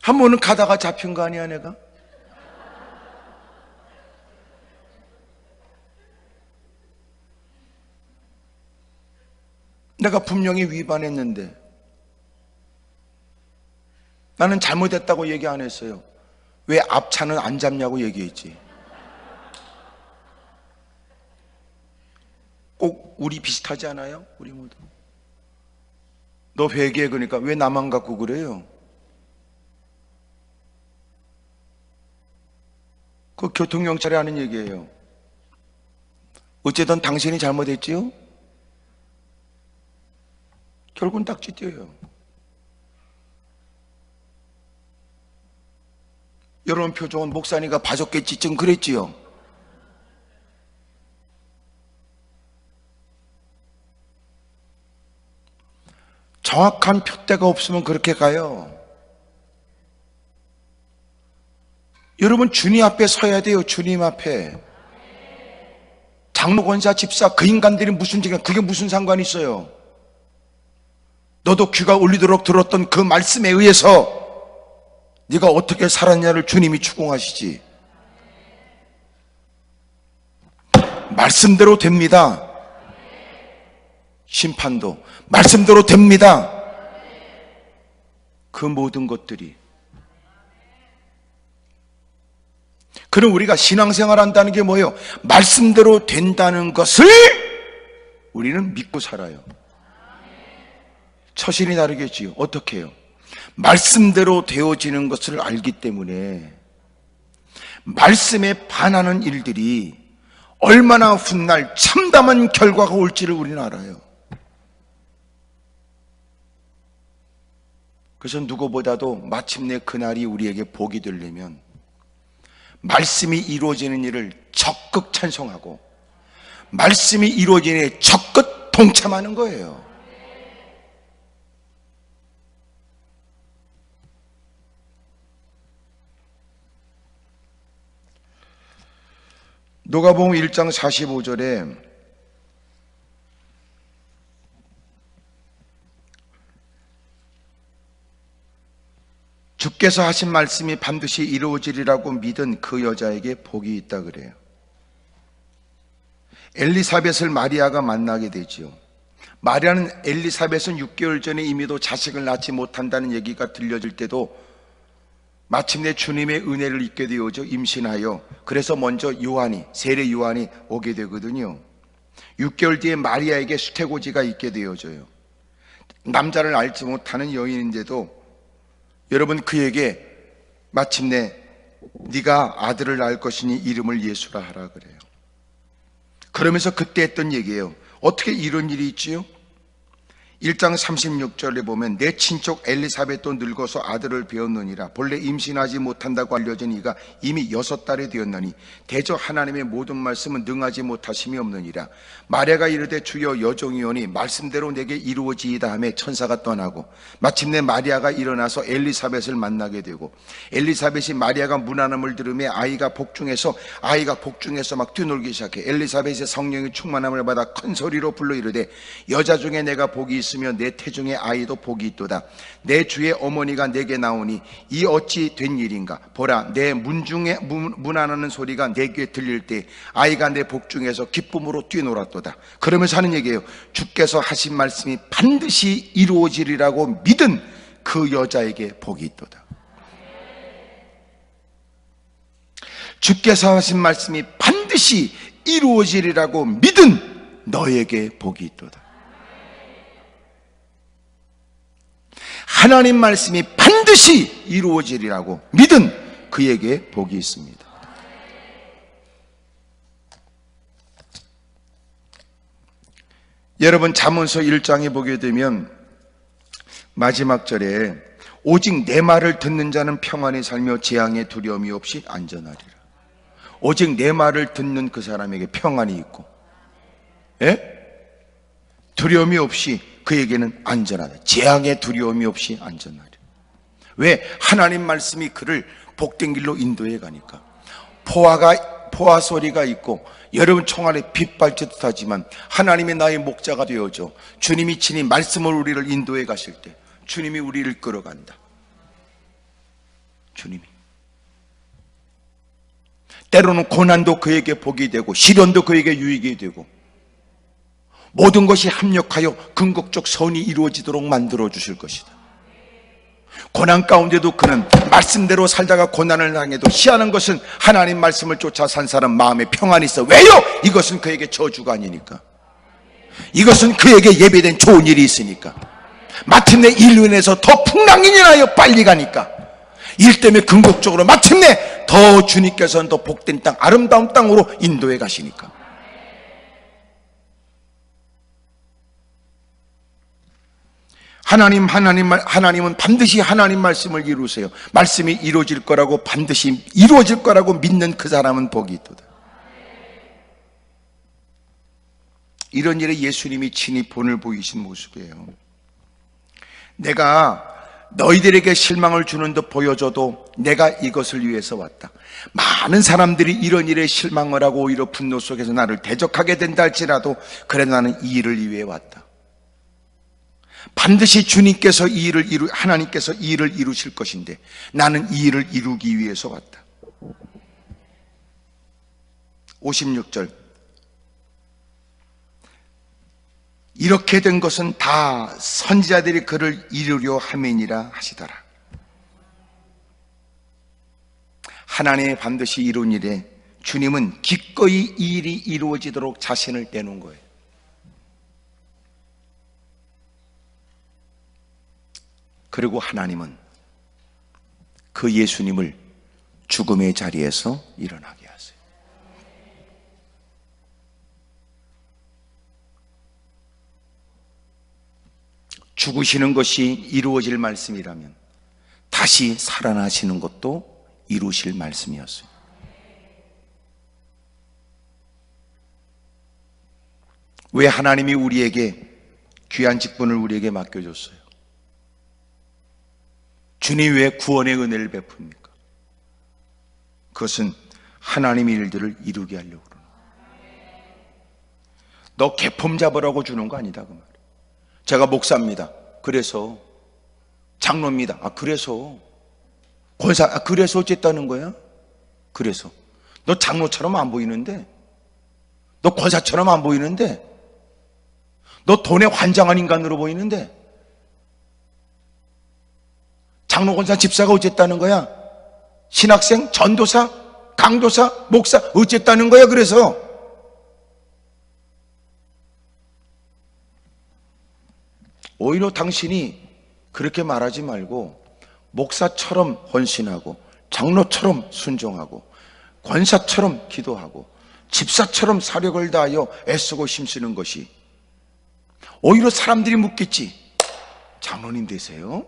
한 번은 가다가 잡힌 거 아니야 내가? 내가 분명히 위반했는데 나는 잘못했다고 얘기 안 했어요. 왜 앞차는 안 잡냐고 얘기했지. 꼭 우리 비슷하지 않아요? 우리 모두. 너 회개해. 그러니까 왜 나만 갖고 그래요? 그 교통경찰이 하는 얘기예요. 어쨌든 당신이 잘못했지요? 결국은 딱지 띄어요. 여러분 표정은 목사니까 봐줬겠지 좀 그랬지요? 정확한 표대가 없으면 그렇게 가요. 여러분 주님 앞에 서야 돼요. 주님 앞에. 장로, 권사, 집사 그 인간들이 무슨 지금 그게 무슨 상관이 있어요? 너도 귀가 울리도록 들었던 그 말씀에 의해서 네가 어떻게 살았냐를 주님이 추궁하시지. 말씀대로 됩니다. 심판도 말씀대로 됩니다. 그 모든 것들이. 그럼 우리가 신앙생활 한다는 게 뭐예요? 말씀대로 된다는 것을 우리는 믿고 살아요. 처신이 다르겠지요. 어떻게 해요? 말씀대로 되어지는 것을 알기 때문에 말씀에 반하는 일들이 얼마나 훗날 참담한 결과가 올지를 우리는 알아요. 그래서 누구보다도 마침내 그날이 우리에게 복이 되려면 말씀이 이루어지는 일을 적극 찬송하고 말씀이 이루어지는 일에 적극 동참하는 거예요. 누가복음 1장 45절에 주께서 하신 말씀이 반드시 이루어지리라고 믿은 그 여자에게 복이 있다 그래요. 엘리사벳을 마리아가 만나게 되지요. 마리아는 엘리사벳은 6개월 전에 이미도 자식을 낳지 못한다는 얘기가 들려질 때도 마침내 주님의 은혜를 입게 되어져 임신하여 그래서 먼저 요한이 세례 요한이 오게 되거든요. 6개월 뒤에 마리아에게 수태고지가 있게 되어져요. 남자를 알지 못하는 여인인데도 여러분 그에게 마침내 네가 아들을 낳을 것이니 이름을 예수라 하라 그래요. 그러면서 그때 했던 얘기예요. 어떻게 이런 일이 있지요? 1장 36절에 보면 내 친족 엘리사벳도 늙어서 아들을 배웠느니라. 본래 임신하지 못한다고 알려진 이가 이미 6달이 되었나니 대저 하나님의 모든 말씀은 능하지 못하심이 없느니라. 마리아가 이르되 주여 여종이오니 말씀대로 내게 이루어지이다 하며 천사가 떠나고 마침내 마리아가 일어나서 엘리사벳을 만나게 되고 엘리사벳이 마리아가 문안음을 들으며 아이가 복중해서 막 뛰놀기 시작해. 엘리사벳의 성령의 충만함을 받아 큰 소리로 불러 이르되 여자 중에 내가 복이 있으며 내 태중에 아이도 복이 있도다. 내 주의 어머니가 내게 나오니 이 어찌 된 일인가. 보라 내 문중에 문안하는 소리가 내 귀에 들릴 때 아이가 내 복중에서 기쁨으로 뛰놀았도다. 그러면서 하는 얘기예요. 주께서 하신 말씀이 반드시 이루어지리라고 믿은 그 여자에게 복이 있도다. 주께서 하신 말씀이 반드시 이루어지리라고 믿은 너에게 복이 있도다. 하나님 말씀이 반드시 이루어지리라고 믿은 그에게 복이 있습니다. 여러분 잠언서 1장에 보게 되면 마지막 절에 오직 내 말을 듣는 자는 평안히 살며 재앙에 두려움이 없이 안전하리라. 오직 내 말을 듣는 그 사람에게 평안이 있고 두려움이 없이 그에게는 안전하다. 재앙에 두려움이 없이 안전하리라. 왜? 하나님 말씀이 그를 복된 길로 인도해 가니까. 포화 소리가 있고 여러분 총알에 빗발치듯 하지만 하나님이 나의 목자가 되어줘. 주님이 친히 말씀을 우리를 인도해 가실 때 주님이 우리를 끌어간다. 주님이. 때로는 고난도 그에게 복이 되고 시련도 그에게 유익이 되고 모든 것이 합력하여 궁극적 선이 이루어지도록 만들어 주실 것이다. 고난 가운데도 그는 말씀대로 살다가 고난을 당해도 희한한 것은 하나님 말씀을 쫓아 산 사람 마음에 평안이 있어. 왜요? 이것은 그에게 저주가 아니니까. 이것은 그에게 예배된 좋은 일이 있으니까. 마침내 일로 인해서 더 풍랑이 나여 빨리 가니까. 일 때문에 궁극적으로 마침내 더 주님께서는 더 복된 땅, 아름다운 땅으로 인도해 가시니까. 하나님은 반드시 하나님 말씀을 이루세요. 말씀이 이루어질 거라고, 반드시 이루어질 거라고 믿는 그 사람은 복이 있도다. 이런 일에 예수님이 친히 본을 보이신 모습이에요. 내가 너희들에게 실망을 주는 듯 보여줘도 내가 이것을 위해서 왔다. 많은 사람들이 이런 일에 실망을 하고 오히려 분노 속에서 나를 대적하게 된다 할지라도 그래도 나는 이 일을 위해 왔다. 반드시 주님께서 하나님께서 이 일을 이루실 것인데 나는 이 일을 이루기 위해서 왔다. 56절. 이렇게 된 것은 다 선지자들이 그를 이루려 함이니라 하시더라. 하나님의 반드시 이룬 일에 주님은 기꺼이 이 일이 이루어지도록 자신을 내놓은 거예요. 그리고 하나님은 그 예수님을 죽음의 자리에서 일어나게 하세요. 죽으시는 것이 이루어질 말씀이라면 다시 살아나시는 것도 이루실 말씀이었어요. 왜 하나님이 우리에게 귀한 직분을 우리에게 맡겨줬어요? 주님 왜 구원의 은혜를 베풉니까? 그것은 하나님의 일들을 이루게 하려고 그러는 거예요. 너 개폼 잡으라고 주는 거 아니다 그 말이에요. 제가 목사입니다. 그래서 장로입니다. 그래서 권사. 그래서 어쨌다는 거야? 그래서 너 장로처럼 안 보이는데, 너 권사처럼 안 보이는데, 너 돈에 환장한 인간으로 보이는데 장로, 권사, 집사가 어쨌다는 거야? 신학생, 전도사, 강도사, 목사 어쨌다는 거야? 그래서 오히려 당신이 그렇게 말하지 말고 목사처럼 헌신하고 장로처럼 순종하고 권사처럼 기도하고 집사처럼 사력을 다하여 애쓰고 힘쓰는 것이, 오히려 사람들이 묻겠지. 장로님 되세요?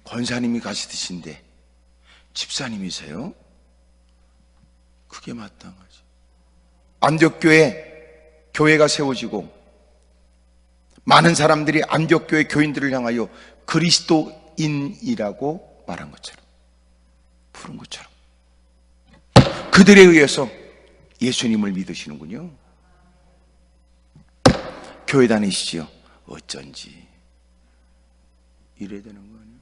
권사님이 가시듯인데 집사님이세요? 그게 마땅하지. 안디옥교회 교회가 세워지고 많은 사람들이 안디옥교회 교인들을 향하여 그리스도인이라고 말한 것처럼, 부른 것처럼 그들에 의해서 예수님을 믿으시는군요. 교회 다니시지요? 어쩐지 이래야 되는 거 아니에요?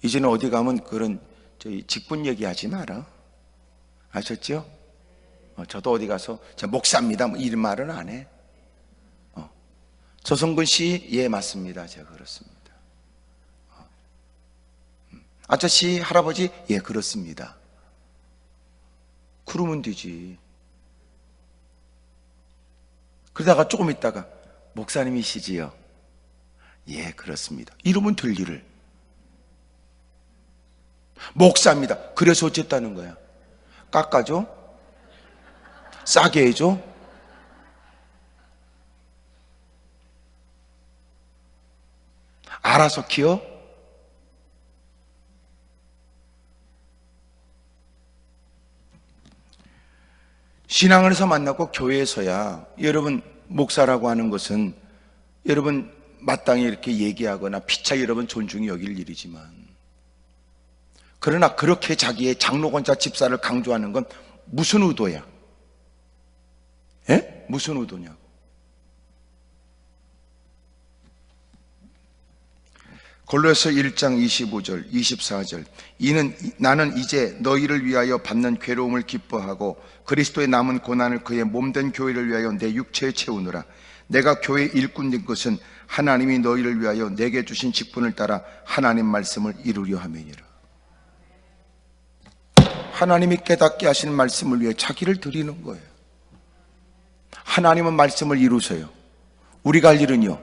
이제는 어디 가면 그런 저희 직분 얘기하지 마라. 아셨죠? 저도 어디 가서 저 목사입니다 뭐 이런 말은 안 해. 조성근 씨, 예 맞습니다. 제가 그렇습니다. 아저씨, 할아버지, 예 그렇습니다. 그러면 되지. 그러다가 조금 있다가 목사님이시지요? 예 그렇습니다. 이러면 될 일을 목사입니다. 그래서 어쨌다는 거야? 깎아줘? 싸게 해줘? 알아서 키워? 신앙원에서 만나고 교회에서야 여러분 목사라고 하는 것은 여러분 마땅히 이렇게 얘기하거나 피차 여러분 존중이 여길 일이지만, 그러나 그렇게 자기의 장로권자 집사를 강조하는 건 무슨 의도야? 예? 무슨 의도냐고. 골로새 1장 25절 24절 나는 이제 너희를 위하여 받는 괴로움을 기뻐하고 그리스도의 남은 고난을 그의 몸된 교회를 위하여 내 육체에 채우느라. 내가 교회 일꾼 된 것은 하나님이 너희를 위하여 내게 주신 직분을 따라 하나님 말씀을 이루려 함이니라. 하나님이 깨닫게 하시는 말씀을 위해 자기를 드리는 거예요. 하나님은 말씀을 이루세요. 우리가 할 일은요,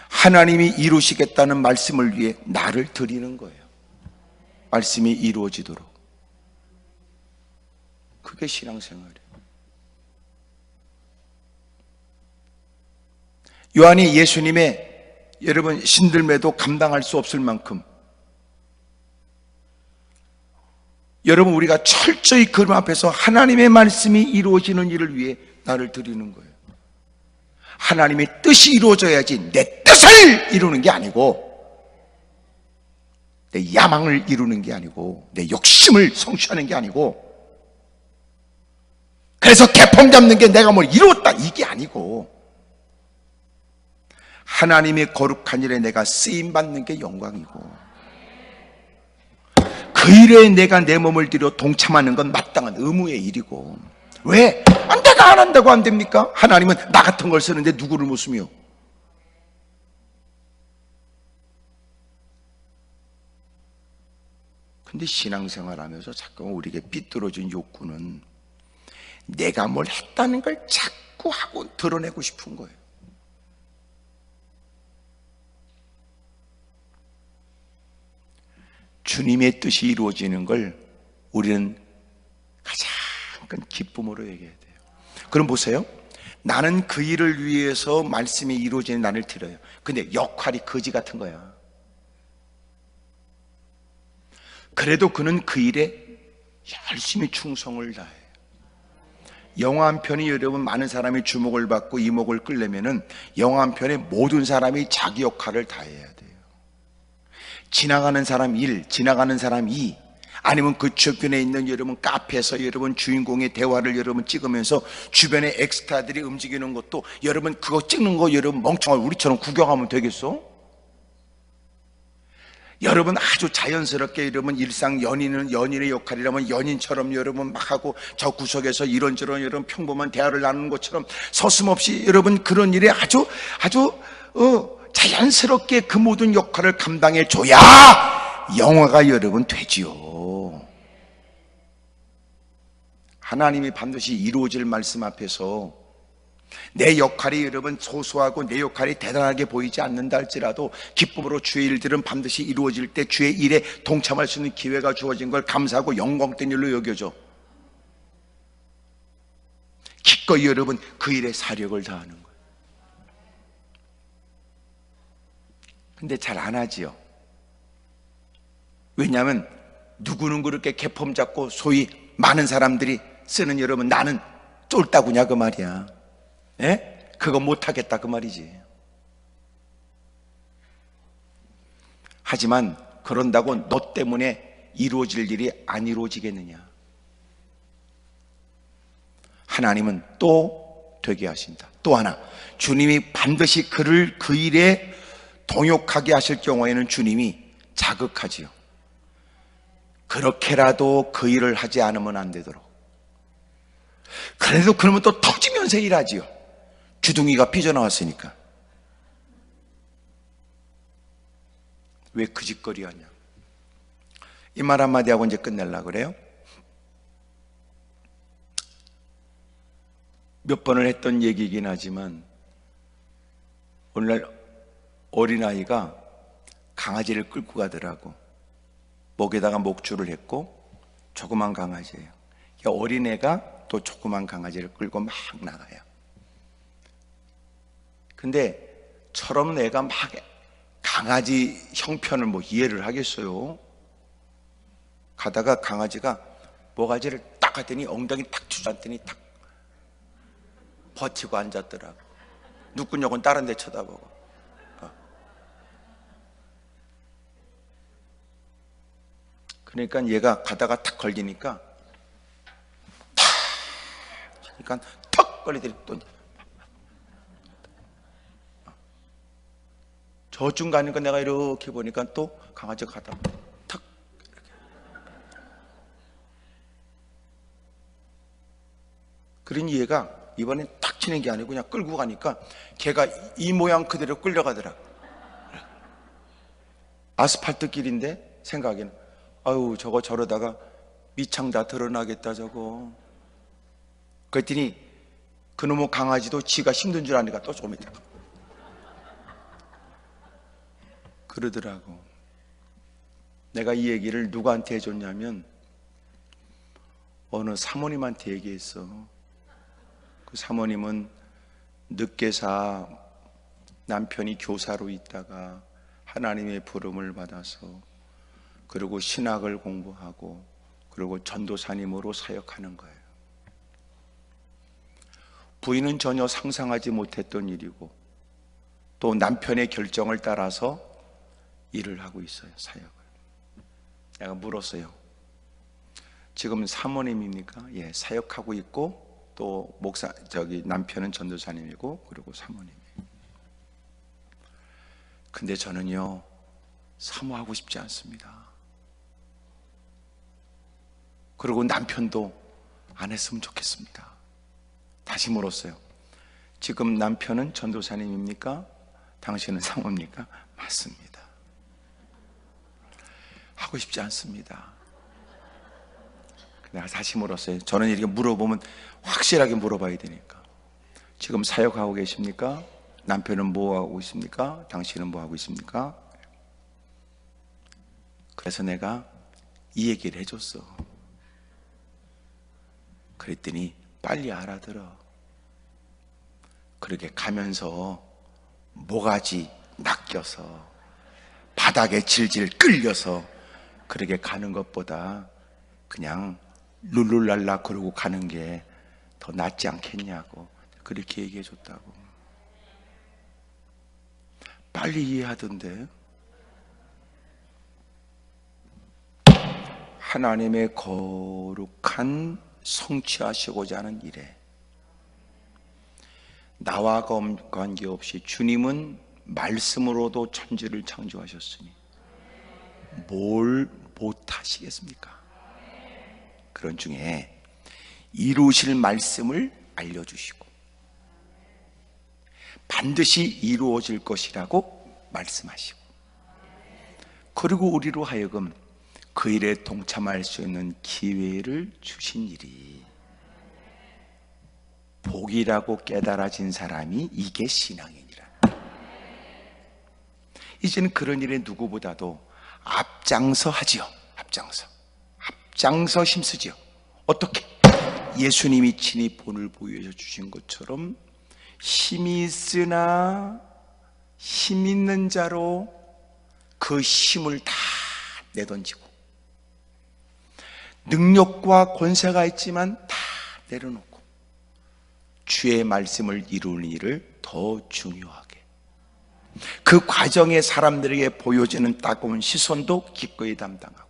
하나님이 이루시겠다는 말씀을 위해 나를 드리는 거예요. 말씀이 이루어지도록. 그게 신앙생활이에요. 요한이 예수님의 여러분 신들매도 감당할 수 없을 만큼 여러분 우리가 철저히 그름 앞에서 하나님의 말씀이 이루어지는 일을 위해 나를 드리는 거예요. 하나님의 뜻이 이루어져야지 내 뜻을 이루는 게 아니고, 내 야망을 이루는 게 아니고, 내 욕심을 성취하는 게 아니고, 그래서 개폼 잡는 게 내가 뭘 이루었다 이게 아니고, 하나님의 거룩한 일에 내가 쓰임받는 게 영광이고, 그 일에 내가 내 몸을 들여 동참하는 건 마땅한 의무의 일이고. 왜? 내가 안 한다고 안 됩니까? 하나님은 나 같은 걸 쓰는데 누구를 못 쓰며. 근데 신앙생활 하면서 자꾸 우리에게 삐뚤어진 욕구는 내가 뭘 했다는 걸 자꾸 하고 드러내고 싶은 거예요. 주님의 뜻이 이루어지는 걸 우리는 가장 큰 기쁨으로 얘기해야 돼요. 그럼 보세요. 나는 그 일을 위해서 말씀이 이루어지는 나를 드려요. 근데 역할이 거지 같은 거야. 그래도 그는 그 일에 열심히 충성을 다해요. 영화 한 편이 여러분 많은 사람이 주목을 받고 이목을 끌려면은 영화 한 편에 모든 사람이 자기 역할을 다해야 돼요. 지나가는 사람 1, 지나가는 사람 2, 아니면 그 주변에 있는 여러분 카페에서 여러분 주인공의 대화를 여러분 찍으면서 주변에 엑스트라들이 움직이는 것도 여러분 그거 찍는 거 여러분 멍청하게 우리처럼 구경하면 되겠어? 여러분 아주 자연스럽게 여러분 일상 연인의 역할이라면 연인처럼 여러분 막 하고 저 구석에서 이런저런 여러분 평범한 대화를 나누는 것처럼 서슴없이 여러분 그런 일에 아주 자연스럽게 그 모든 역할을 감당해 줘야 영화가 여러분 되지요. 하나님이 반드시 이루어질 말씀 앞에서 내 역할이 여러분 소소하고 내 역할이 대단하게 보이지 않는다 할지라도 기쁨으로 주의 일들은 반드시 이루어질 때 주의 일에 동참할 수 있는 기회가 주어진 걸 감사하고 영광된 일로 여겨져. 기꺼이 여러분 그 일에 사력을 다하는 거예요. 근데 잘 안 하지요. 왜냐하면 누구는 그렇게 개폼 잡고 소위 많은 사람들이 쓰는 여러분 나는 쫄따구냐 그 말이야. 예? 그거 못하겠다 그 말이지. 하지만 그런다고 너 때문에 이루어질 일이 안 이루어지겠느냐. 하나님은 또 되게 하신다. 또 하나, 주님이 반드시 그를 그 일에 동역하게 하실 경우에는 주님이 자극하지요. 그렇게라도 그 일을 하지 않으면 안 되도록. 그래도 그러면 또 터지면서 일하지요. 주둥이가 삐져나왔으니까. 왜 그 짓거리 하냐. 이 말 한마디 하고 이제 끝내려고 그래요. 몇 번을 했던 얘기이긴 하지만 오늘날 어린아이가 강아지를 끌고 가더라고. 목에다가 목줄을 했고 조그만 강아지예요. 어린애가 또 조그만 강아지를 끌고 막 나가요. 근데 저런 애가 막 강아지 형편을 뭐 이해를 하겠어요? 가다가 강아지가 모가지를 딱 하더니 엉덩이 딱 주저앉더니 딱 버티고 앉았더라고. 누구냐고는 다른 데 쳐다보고. 그러니까 얘가 가다가 탁 걸리니까 그러니까 턱 걸리더니 또 저쯤 가니까 내가 이렇게 보니까 또 강아지가 가다 탁 이렇게. 그러니 얘가 이번엔 탁 치는 게 아니고 그냥 끌고 가니까 걔가 이 모양 그대로 끌려가더라. 아스팔트 길인데 생각에는 아유 저거 저러다가 밑창 다 드러나겠다 저거. 그랬더니 그놈의 강아지도 지가 힘든 줄 아니까 또 조금 있다가 그러더라고. 내가 이 얘기를 누구한테 해줬냐면 어느 사모님한테 얘기했어. 그 사모님은 늦게사 남편이 교사로 있다가 하나님의 부름을 받아서 그리고 신학을 공부하고 그리고 전도사님으로 사역하는 거예요. 부인은 전혀 상상하지 못했던 일이고 또 남편의 결정을 따라서 일을 하고 있어요. 사역을. 내가 물었어요. 지금 사모님입니까? 예, 사역하고 있고 또 목사 남편은 전도사님이고 그리고 사모님이에요. 근데 저는요 사모하고 싶지 않습니다. 그리고 남편도 안 했으면 좋겠습니다. 다시 물었어요. 지금 남편은 전도사님입니까? 당신은 사모입니까? 맞습니다. 하고 싶지 않습니다. 내가 다시 물었어요. 저는 이렇게 물어보면 확실하게 물어봐야 되니까. 지금 사역하고 계십니까? 남편은 뭐 하고 있습니까? 당신은 뭐 하고 있습니까? 그래서 내가 이 얘기를 해줬어. 그랬더니 빨리 알아들어. 그렇게 가면서 모가지 낚여서 바닥에 질질 끌려서 그렇게 가는 것보다 그냥 룰룰랄라 그러고 가는 게 더 낫지 않겠냐고 그렇게 얘기해 줬다고. 빨리 이해하던데. 하나님의 거룩한 성취하시고자 하는 일에 나와 관계없이 주님은 말씀으로도 천지를 창조하셨으니 뭘 못하시겠습니까? 그런 중에 이루실 말씀을 알려주시고 반드시 이루어질 것이라고 말씀하시고 그리고 우리로 하여금 그 일에 동참할 수 있는 기회를 주신 일이 복이라고 깨달아진 사람이 이게 신앙이니라. 이제는 그런 일에 누구보다도 앞장서 하지요. 앞장서 힘쓰지요. 어떻게? 예수님이 친히 본을 보여줘 주신 것처럼 힘이 있으나 힘 있는 자로 그 힘을 다 내던지고 능력과 권세가 있지만 다 내려놓고 주의 말씀을 이루는 일을 더 중요하게 그 과정에 사람들에게 보여지는 따가운 시선도 기꺼이 담당하고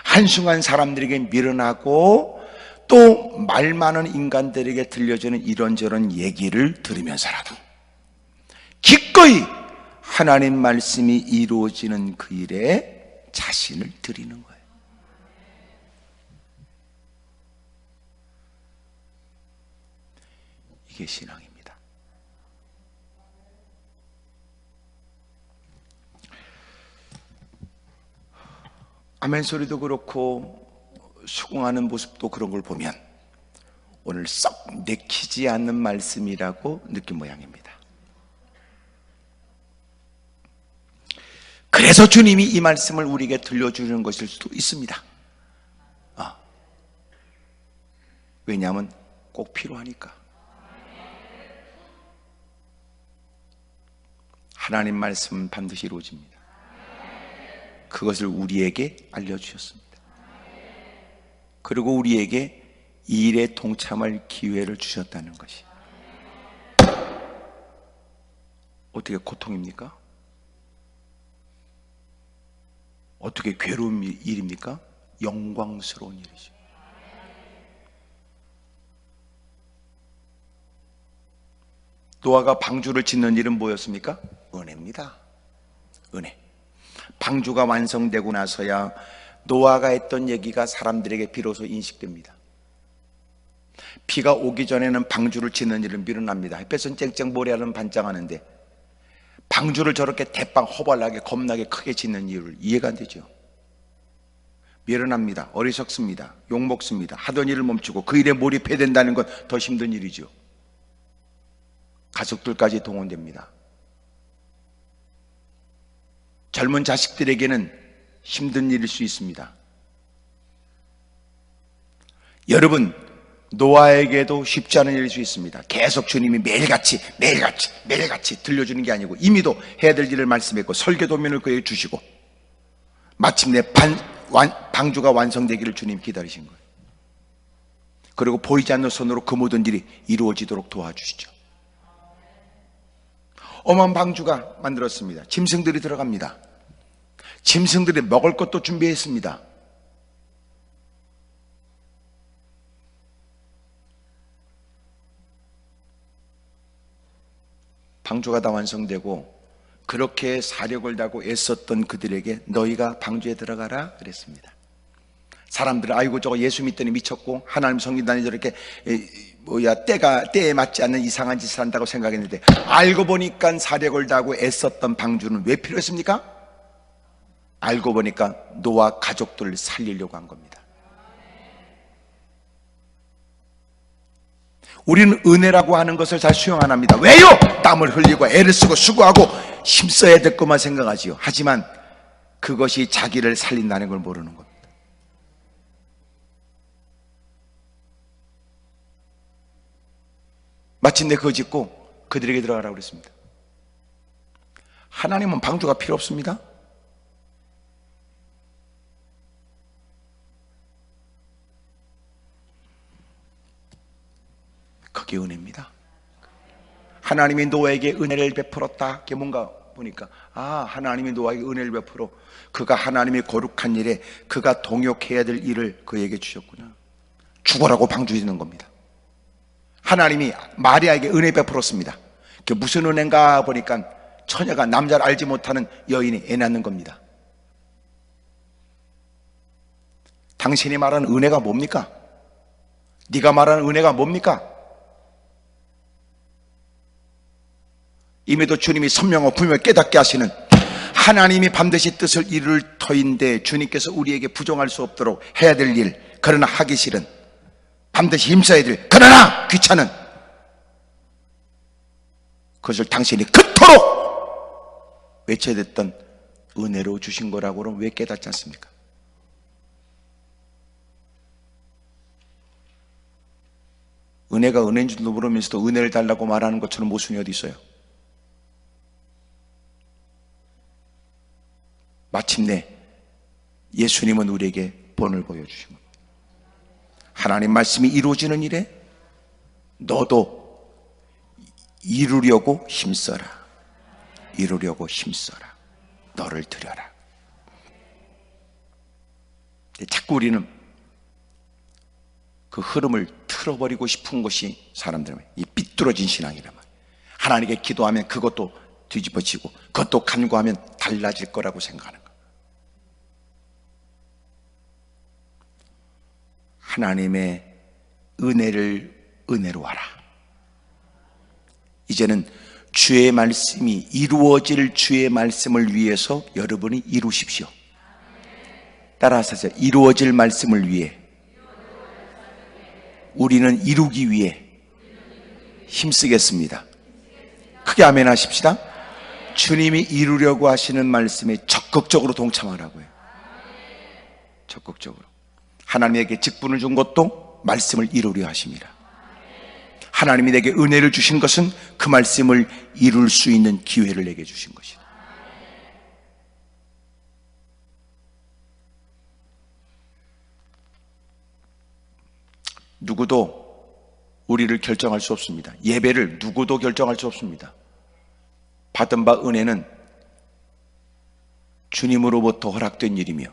한순간 사람들에게 미련하고 또 말 많은 인간들에게 들려주는 이런저런 얘기를 들으면서라도 기꺼이 하나님 말씀이 이루어지는 그 일에 자신을 드리는 거예요. 이게 신앙입니다. 아멘 소리도 그렇고 수긍하는 모습도 그런 걸 보면 오늘 썩 내키지 않는 말씀이라고 느낀 모양입니다. 그래서 주님이 이 말씀을 우리에게 들려주는 것일 수도 있습니다. 왜냐하면 꼭 필요하니까. 하나님 말씀은 반드시 이루어집니다. 그것을 우리에게 알려주셨습니다. 그리고 우리에게 이 일에 동참할 기회를 주셨다는 것이 어떻게 고통입니까? 어떻게 괴로운 일입니까? 영광스러운 일이죠. 노아가 방주를 짓는 일은 뭐였습니까? 은혜입니다. 은혜. 방주가 완성되고 나서야 노아가 했던 얘기가 사람들에게 비로소 인식됩니다. 비가 오기 전에는 방주를 짓는 일은 미련합니다. 햇볕은 쨍쨍 모래알은 반짝하는데 방주를 저렇게 대빵 허벌나게 겁나게 크게 짓는 이유를 이해가 안 되죠. 미련합니다. 어리석습니다. 욕먹습니다. 하던 일을 멈추고 그 일에 몰입해야 된다는 건 더 힘든 일이죠. 가족들까지 동원됩니다. 젊은 자식들에게는 힘든 일일 수 있습니다. 여러분, 노아에게도 쉽지 않은 일일 수 있습니다. 계속 주님이 매일같이 들려주는 게 아니고 이미도 해야 될 일을 말씀했고 설교 도면을 그에게 주시고 마침내 방주가 완성되기를 주님 기다리신 거예요. 그리고 보이지 않는 손으로 그 모든 일이 이루어지도록 도와주시죠. 어마어마한 방주가 만들었습니다. 짐승들이 들어갑니다. 짐승들이 먹을 것도 준비했습니다. 방주가 다 완성되고 그렇게 사력을 다하고 애썼던 그들에게 너희가 방주에 들어가라 그랬습니다. 사람들은 아이고 저거 예수 믿더니 미쳤고 하나님 성기단이 저렇게 때에 맞지 않는 이상한 짓을 한다고 생각했는데 알고 보니까 사력을 다하고 애썼던 방주는 왜 필요했습니까? 알고 보니까 노아 가족들을 살리려고 한 겁니다. 우리는 은혜라고 하는 것을 잘 수용 안 합니다. 왜요? 땀을 흘리고 애를 쓰고 수고하고 힘써야 될 것만 생각하지요. 하지만 그것이 자기를 살린다는 걸 모르는 겁니다. 마침내 그거 짓고 그들에게 들어가라고 그랬습니다. 하나님은 방주가 필요 없습니다. 그게 은혜입니다. 하나님이 노아에게 은혜를 베풀었다. 그게 뭔가 보니까 하나님이 노아에게 은혜를 베풀어 그가 하나님의 거룩한 일에 그가 동역해야 될 일을 그에게 주셨구나. 죽어라고 방주 짓는 겁니다. 하나님이 마리아에게 은혜 베풀었습니다. 그게 무슨 은혜인가 보니까 처녀가 남자를 알지 못하는 여인이 애 낳는 겁니다. 당신이 말하는 은혜가 뭡니까? 네가 말하는 은혜가 뭡니까? 이미도 주님이 선명하고 분명히 깨닫게 하시는 하나님이 반드시 뜻을 이룰 터인데 주님께서 우리에게 부정할 수 없도록 해야 될 일, 그러나 하기 싫은, 반드시 힘써야 될, 그러나 귀찮은 그것을 당신이 그토록 외쳐야 됐던 은혜로 주신 거라고는 왜 깨닫지 않습니까? 은혜가 은혜인 줄도 모르면서도 은혜를 달라고 말하는 것처럼 모순이 어디 있어요? 마침내 예수님은 우리에게 본을 보여주신 겁니다. 하나님 말씀이 이루어지는 일에 너도 이루려고 힘써라. 이루려고 힘써라. 너를 드려라. 자꾸 우리는 그 흐름을 틀어버리고 싶은 것이 사람들의 이 삐뚤어진 신앙이란 말이에요. 하나님께 기도하면 그것도 뒤집어지고 그것도 간구하면 달라질 거라고 생각하는 거예요. 하나님의 은혜를 은혜로 하라. 이제는 주의 말씀이 이루어질 주의 말씀을 위해서 여러분이 이루십시오. 따라서 하세요. 이루어질 말씀을 위해 우리는 이루기 위해 힘쓰겠습니다. 크게 아멘 하십시다. 주님이 이루려고 하시는 말씀에 적극적으로 동참하라고요. 적극적으로. 하나님에게 직분을 준 것도 말씀을 이루려 하십니다. 하나님이 내게 은혜를 주신 것은 그 말씀을 이룰 수 있는 기회를 내게 주신 것이다. 누구도 우리를 결정할 수 없습니다. 예배를 누구도 결정할 수 없습니다. 받은 바 은혜는 주님으로부터 허락된 일이며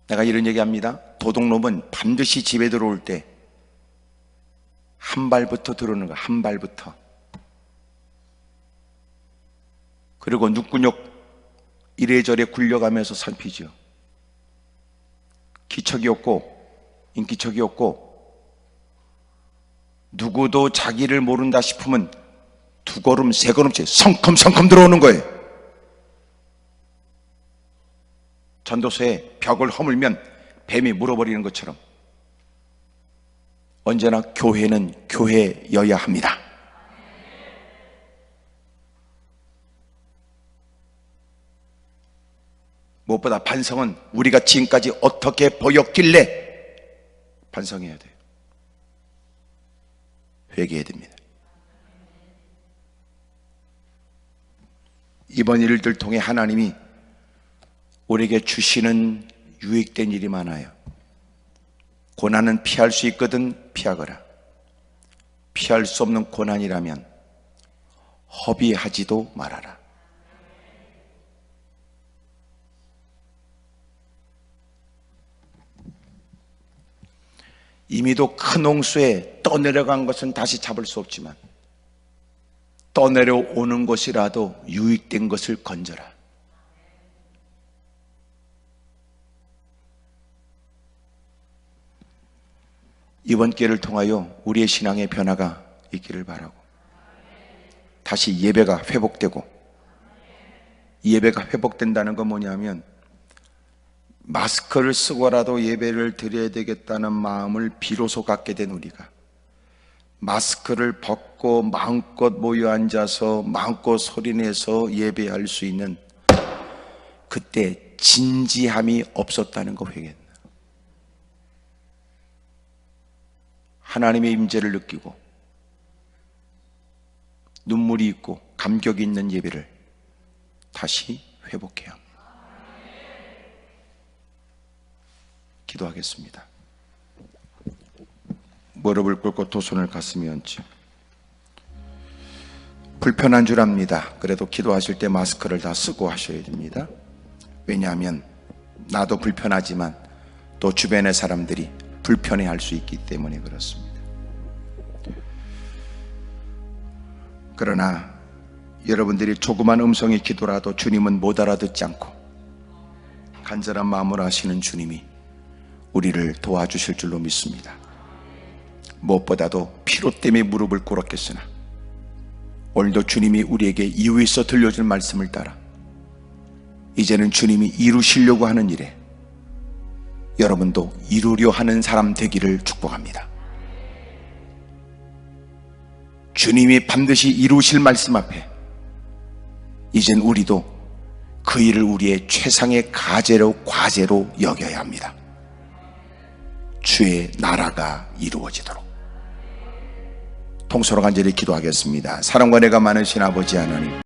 내가 이런 얘기합니다. 도둑놈은 반드시 집에 들어올 때 한 발부터 들어오는 거야. 한 발부터. 그리고 눈구녕 이래저래 굴려가면서 살피죠. 기척이 없고 인기척이 없고 누구도 자기를 모른다 싶으면 두 걸음 세 걸음씩 성큼성큼 들어오는 거예요. 전도서에 벽을 허물면 뱀이 물어버리는 것처럼 언제나 교회는 교회여야 합니다. 무엇보다 반성은 우리가 지금까지 어떻게 보였길래 반성해야 돼요. 회개해야 됩니다. 이번 일들 통해 하나님이 우리에게 주시는 유익된 일이 많아요. 고난은 피할 수 있거든 피하거라. 피할 수 없는 고난이라면 허비하지도 말아라. 이미도 큰 홍수에 떠내려간 것은 다시 잡을 수 없지만 떠내려오는 것이라도 유익된 것을 건져라. 이번 기회를 통하여 우리의 신앙의 변화가 있기를 바라고, 다시 예배가 회복되고, 이 예배가 회복된다는 건 뭐냐면 마스크를 쓰고라도 예배를 드려야 되겠다는 마음을 비로소 갖게 된 우리가 마스크를 벗고 마음껏 모여 앉아서 마음껏 소리내서 예배할 수 있는 그때 진지함이 없었다는 거 회개했나. 하나님의 임재를 느끼고 눈물이 있고 감격이 있는 예배를 다시 회복해야 합니다. 기도하겠습니다. 무릎을 꿇고 두 손을 가슴에 얹지. 불편한 줄 압니다. 그래도 기도하실 때 마스크를 다 쓰고 하셔야 됩니다. 왜냐하면 나도 불편하지만 또 주변의 사람들이 불편해할 수 있기 때문에 그렇습니다. 그러나 여러분들이 조그만 음성의 기도라도 주님은 못 알아듣지 않고 간절한 마음으로 하시는 주님이 우리를 도와주실 줄로 믿습니다. 무엇보다도 피로 때문에 무릎을 꿇었겠으나 오늘도 주님이 우리에게 이유에서 들려준 말씀을 따라 이제는 주님이 이루시려고 하는 일에 여러분도 이루려 하는 사람 되기를 축복합니다. 주님이 반드시 이루실 말씀 앞에 이젠 우리도 그 일을 우리의 최상의 과제로 여겨야 합니다. 주의 나라가 이루어지도록. 통서로 간절히 기도하겠습니다. 사랑과 은혜가 많으신 아버지 하나님,